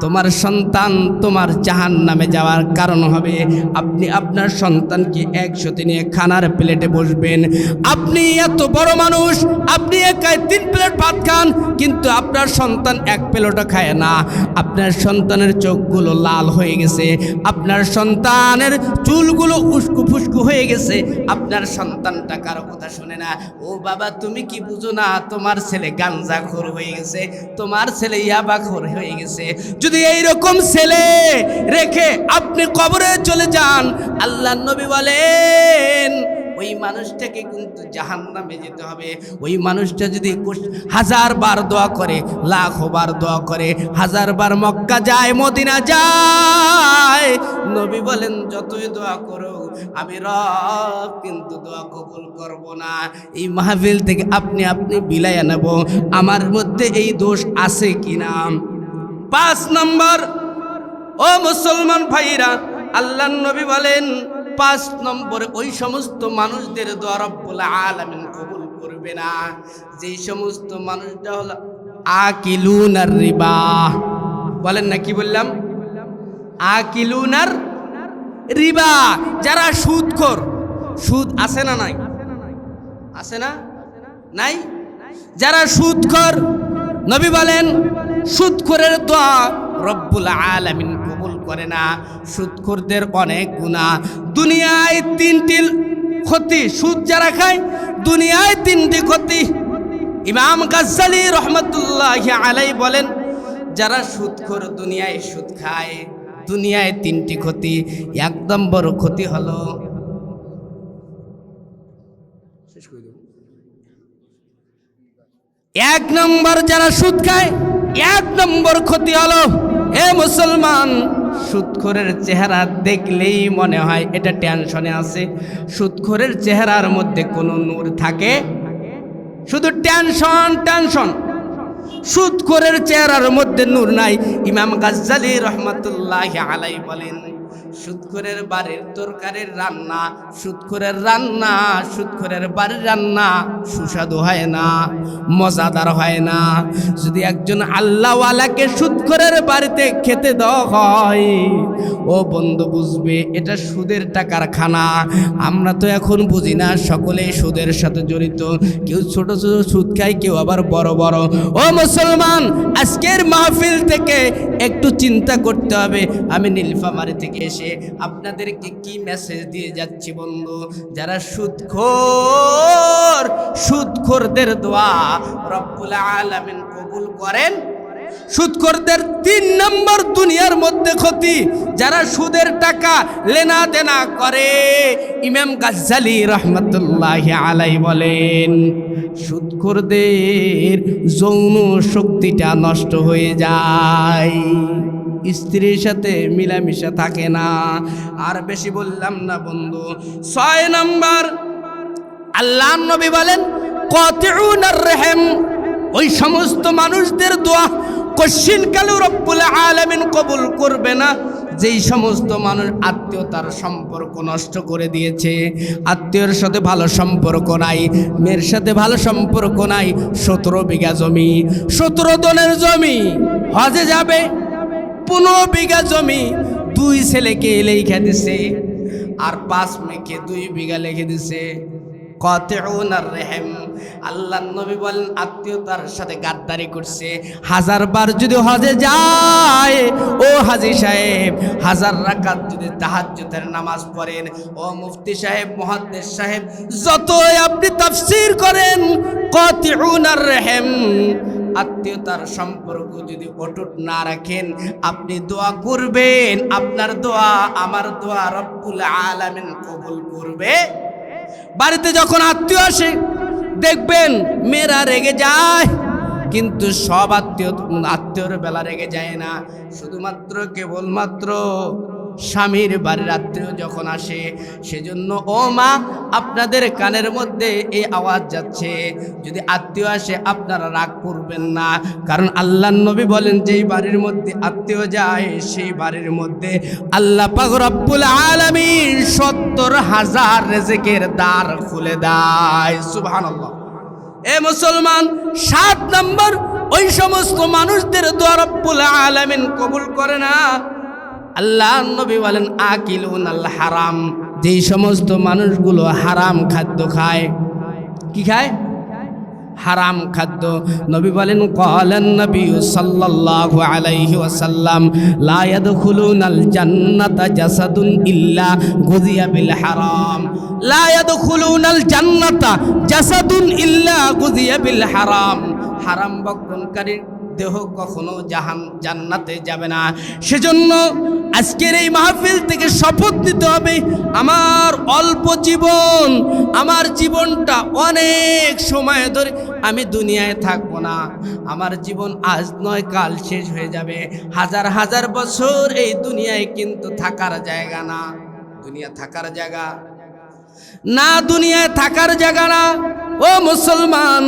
তোমার সন্তান তোমার জাহান্নামে যাওয়ার কারণ হবে। আপনি আপনার সন্তানকে একসাথে নিয়ে খানার প্লেটে বসবেন, আপনি এত বড় মানুষ, আপনি একাই 3 প্লেট ভাত খান, কিন্তু আপনার সন্তান 1 প্লেটও খায় না। আপনার সন্তানের চোখগুলো লাল হয়ে গেছে, আপনার সন্তানের চুলগুলো উস্কু ফুস্কু হয়ে গেছে, আপনার সন্তানটা কারো কথা শুনে না। ও বাবা, তুমি কি বুঝো না তোমার ছেলে গাঞ্জাখোর হয়ে গেছে, তোমার ছেলে ইয়াবাখোর হয়ে গেছে। যদি এইরকম ছেলে রেখে আপনি কবরে চলে যান, আল্লাহর নবী বলেন ওই মানুষটাকে কিন্তু জাহান্নামে যেতে হবে। ওই মানুষটা যদি 1000 বার দোয়া করে, লাখো বার দোয়া করে, 1000 বার মক্কা যায়, মদিনা যায়, নবী বলেন যতই দোয়া করো আমি রব কিন্তু দোয়া কবুল করব না। এই মাহফিল থেকে আপনি বিলাইয়া নেব আমার মধ্যে এই দোষ আছে কিনা। 5 নম্বর, ও মুসলমান ভাইরা, আল্লাহর নবী বলেন 5 নম্বরে ওই সমস্ত মানুষদের দোয়া রব্বুল আলামিন কবুল করবে না, যেই সমস্ত মানুষটা হলো আকিলুনার রিবা। বলেন না, কি বললাম? আকিলুনার রিবা, যারা সুদখোর। সুদ আছে না নাই? আছে না নাই? যারা সুদখোর, নবী বলেন সুদখোরের দোয়া রব্বুল আলামিন কবুল করে না। সুদখোরদের অনেক গুনাহ। দুনিয়ায় 3টি ক্ষতি, সুদ যারা খায় দুনিয়ায় 3টি ক্ষতি। ইমাম গাজ্জালী রহমাতুল্লাহি আলাইহি বলেন যারা সুদখোর দুনিয়ায় সুদ খায়, দুনিয়ায় 3টি ক্ষতি। 1 নম্বর ক্ষতি হলো, 1 নম্বর যারা সুদ খায়, 1 নম্বর ক্ষতি হলো, হে মুসলমান, সুদখোরের চেহারা দেখলেই মনে হয় এটা টেনশনে আছে। সুদখোরের চেহারার মধ্যে কোনো নূর থাকে? শুধু টেনশন টেনশন। সুদখোরের চেহারার মধ্যে নূর নাই। ইমাম গাজ্জালী রহমাতুল্লাহি আলাইহি বলেন সুদখোরের বাড়ির তরকারির রান্না, সুদখোরের রান্না, সুদখোরের বাড়ির রান্না সুস্বাদু হয় না, মজাদার হয় না। যদি একজন আল্লাহওয়ালাকে সুদখোরের বাড়িতে খেতে দেওয়া হয়, ও বন্ধু বুঝবে এটা সুদের টাকার খানা। আমরা তো এখন বুঝি না, সকলেই সুদের সাথে জড়িত। কেউ ছোট ছোট সুদ খায়, কেউ আবার বড় বড়। ও মুসলমান, আজকের মাহফিল থেকে একটু চিন্তা করতে হবে। আমি নীলফামারী থেকে এসে আপনাদেরকে কি মেসেজ দিয়ে যাচ্ছি বন্ধু? যারা সুদখোর, সুদখোরদের দোয়া রব্বুল আলামিন কবুল করেন। সুদখোরদের 3 নম্বর দুনিয়ার মধ্যে ক্ষতি, যারা সুদের টাকা লেনা দেনা করে। ইমাম গাজ্জালী রহমাতুল্লাহি আলাইহি বলেন সুদখোরদের যৌন শক্তিটা নষ্ট হয়ে যায়, স্ত্রীর সাথে মিলামিশা থাকে না। আর বেশি বললাম না বন্ধু। 6 নম্বর, আল্লাহর নবী বলেন কাতিউনার রহিম, ওই সমস্ত মানুষদের দোয়া কশিনকালেও রব্বুল আলামিন কবুল করবে না, যেই সমস্ত মানুষ আত্মীয়তার সম্পর্ক নষ্ট করে দিয়েছে। আত্মীয়র সাথে ভালো সম্পর্ক নাই, মেয়ের সাথে ভালো সম্পর্ক নাই। 17 বিঘা জমি, 17 জনের জমি, হজে যাবে 15 বিঘা জমি 2 ছেলেকে লেখা দিছে, আর 5 মেয়েকে 2 বিঘা লিখে দিছে। কাতিউনার রহিম, আল্লাহর নবী বলেন আত্মীয়তার সাথে গাদ্দারি করছে। 1000 বার যদি হজে যায়, ও হাজী সাহেব 1000 রাকাত যদি তাহাজ্জুদের নামাজ পড়েন, ও মুফতি সাহেব, মুহাদ্দিস সাহেব, যতই আপনি তাফসীর করেন, কাতিউনার রহিম, আত্মীয়তার সম্পর্ক যদি অটুট না রাখেন, আপনি দোয়া করবেন, আপনার দোয়া আমার দোয়া রব্বুল আলামিন কবুল করবে। বাড়িতে যখন আত্মীয় আসে দেখবেন মেয়েরা রেগে যায়, কিন্তু সব আত্মীয়র বেলা রেগে যায় না। শুধুমাত্র কেবলমাত্র স্বামীর বাড়ির আত্মীয় যখন আসে, সেজন্য ও মা, আপনাদের কানের মধ্যে এই আওয়াজ যাচ্ছে, যদি আত্মীয় আসে আপনারা রাগ করবেন না। কারণ আল্লাহর নবী বলেন যেই বাড়ির মধ্যে আত্মীয় যায়, সেই বাড়ির মধ্যে আল্লাহ পাক রব্বুল আলামিন 70,000 রিজকের দ্বার খুলে দেয়। সুবহানাল্লাহ। এ মুসলমান, 7 নম্বর, ওই সমস্ত মানুষদের দোয়া রব্বুল আলামিন কবুল করে না। আল্লাহ নবী বলেন আকিলুনাল হারাম, যেই সমস্ত মানুষগুলো হারাম খাদ্য খায়। কি খায়? হারাম খাদ্য। নবী বলেন ক্বালান নবী সাল্লাল্লাহু আলাইহি ওয়াসাল্লাম লা ইয়াদখুলুনাল জান্নাতা জাসাদুন ইল্লা গুযিয়া বিল হারাম। লা ইয়াদখুলুনাল জান্নাতা জাসাদুন ইল্লা গুযিয়া বিল হারাম। হারাম ভক্ষণকারী দেহ কখনো জান্নাতে যাবে না। সেজন্য আজকের এই মাহফিল থেকে শপথ নিতে হবে, আমার অল্প জীবন, আমার জীবনটা অনেক সময় ধরে আমি দুনিয়ায় থাকবো না। আমার জীবন আজ নয় কাল শেষ হয়ে যাবে। হাজার হাজার বছর এই দুনিয়ায় কিন্তু থাকার জায়গা না। দুনিয়া থাকার জায়গা না, দুনিয়ায় থাকার জায়গা না। ও মুসলমান,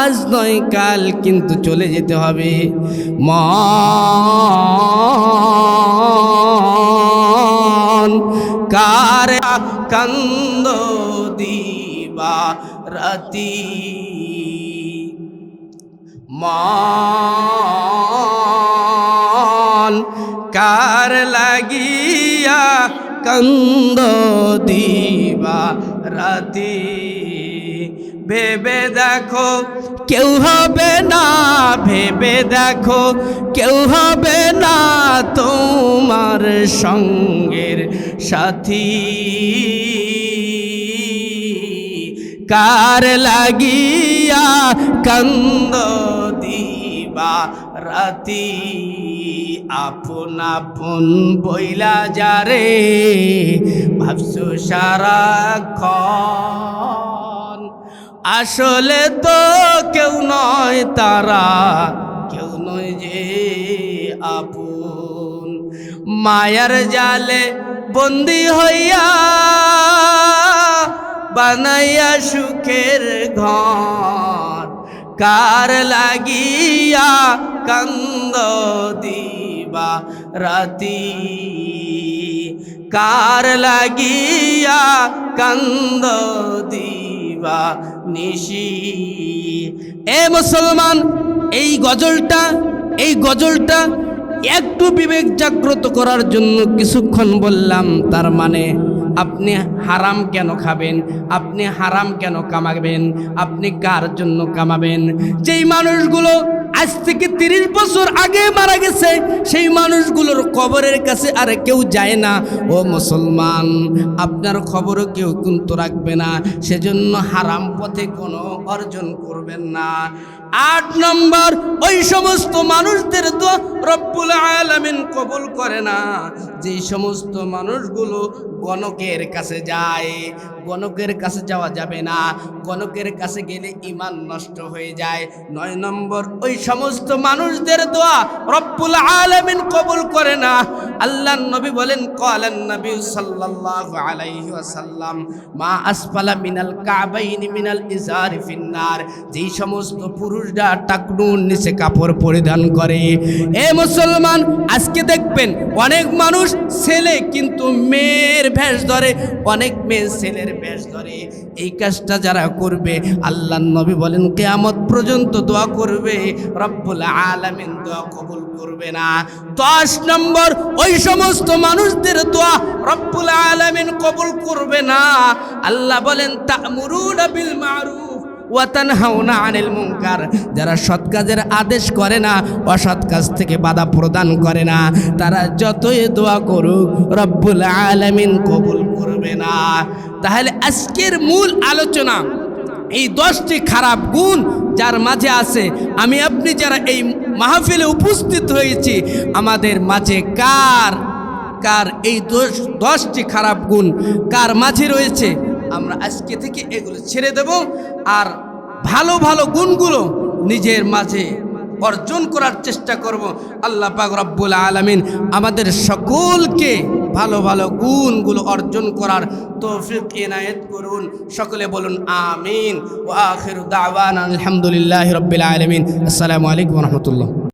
আজ নয় কাল কিন্তু চলে যেতে হবে। মন কার কান্দ দিবা রাতি, মন কার লাগিয়া কান্দ দিবা রাতি। ভেবে দেখো কেউ হবে না, ভেবে দেখো কেউ হবে না তোমার সঙ্গের সাথী। কার লাগিয়া কান্দ দিবা রাতি, আপন আপন বইলা যারে ভাবছো সারাক্ষণ। আসলে তো কেউ নয় তারা, কেউ নয় যে আপন। মায়ার জালে বন্দি হইয়া বানাইয়া সুখের ঘর। কার লাগিয়া কান্দ দিবা রাতি, কার লাগিয়া কান্দ দিবা নিশি। এ মুসলমান, এই গজলটা একটু বিবেক জাগ্রত করার জন্য কিছুক্ষণ বললাম। তার মানে আপনি হারাম কেন খাবেন? আপনি হারাম কেন কামাবেন? আপনি কার জন্য কামাবেন? যেই মানুষগুলো আজ থেকে 30 বছর আগে মারা গেছে, সেই মানুষগুলোর কবরের কাছে আর কেউ যায় না। ও মুসলমান, আপনার খবরও কেউ কিন্তু রাখবে না। সেজন্য হারাম পথে কোনো অর্জন করবেন না। 8 নম্বর, ওই সমস্ত মানুষদের দোয়া রব্বুল আলামিন কবুল করে না, যেই সমস্ত মানুষগুলো গণকের কাছে যায়। গণকের কাছে যাওয়া যাবে না, গণকের কাছে গেলে ঈমান নষ্ট হয়ে যায়। 9 নম্বর, ওই সমস্ত মানুষদের দোয়া রব্বুল আলামিন কবুল করে না। আল্লাহর নবী বলেন ক্বালান নবী সাল্লাল্লাহু আলাইহি ওয়াসাল্লাম মা আসফালা মিনাল কাবাইনি মিনাল ইজারি ফিন্নার। যেই সমস্ত পুরুষরা টাকনুর নিচে কাপড় পরিধান করে। এ মুসলমান, আজকে দেখবেন অনেক মানুষ ছেলে কিন্তু মেয়ের ভেষ ধরে, অনেক মেয়ে ছেলের ভেষ ধরে। এই কাজটা যারা করবে, আল্লাহর নবী বলেন কিয়ামত পর্যন্ত দোয়া করবে, রব্বুল আলামিন দোয়া কবুল করবে না। 10 নম্বর, ওই সমস্ত মানুষদের দোয়া রব্বুল আলামিন কবুল করবে না। আল্লাহ বলেন তা'মুরুনা বিল মারুফ ওয়া তানহাউনা আনিল মুনকার। যারা সৎ কাজের আদেশ করে না, অসৎ কাজ থেকে বাধা প্রদান করে না, তারা যতই দোয়া করুক রব্বুল আলামিন কবুল করবে না। তাহলে আজকের মূল আলোচনা এই 10টি খারাপ গুণ যার মাঝে আছে। আমি আপনি যারা এই মাহফিলে উপস্থিত হয়েছি, আমাদের মাঝে কার এই 10টি খারাপ গুণ কার মাঝে রয়েছে, আমরা আজকে থেকে এগুলো ছেড়ে দেব। আর ভালো ভালো গুণগুলো নিজের মাঝে অর্জন করার চেষ্টা করব। আল্লাহ পাক রব্বুল আলামিন আমাদের সকলকে ভালো ভালো গুণগুলো অর্জন করার তৌফিক ইনায়েত করুন। সকলে বলুন আমিন। ওয়া আখিরু দাওয়ানা আলহামদুলিল্লাহি রাব্বিল আলামিন। আসসালামু আলাইকুম ওয়া রাহমাতুল্লাহ।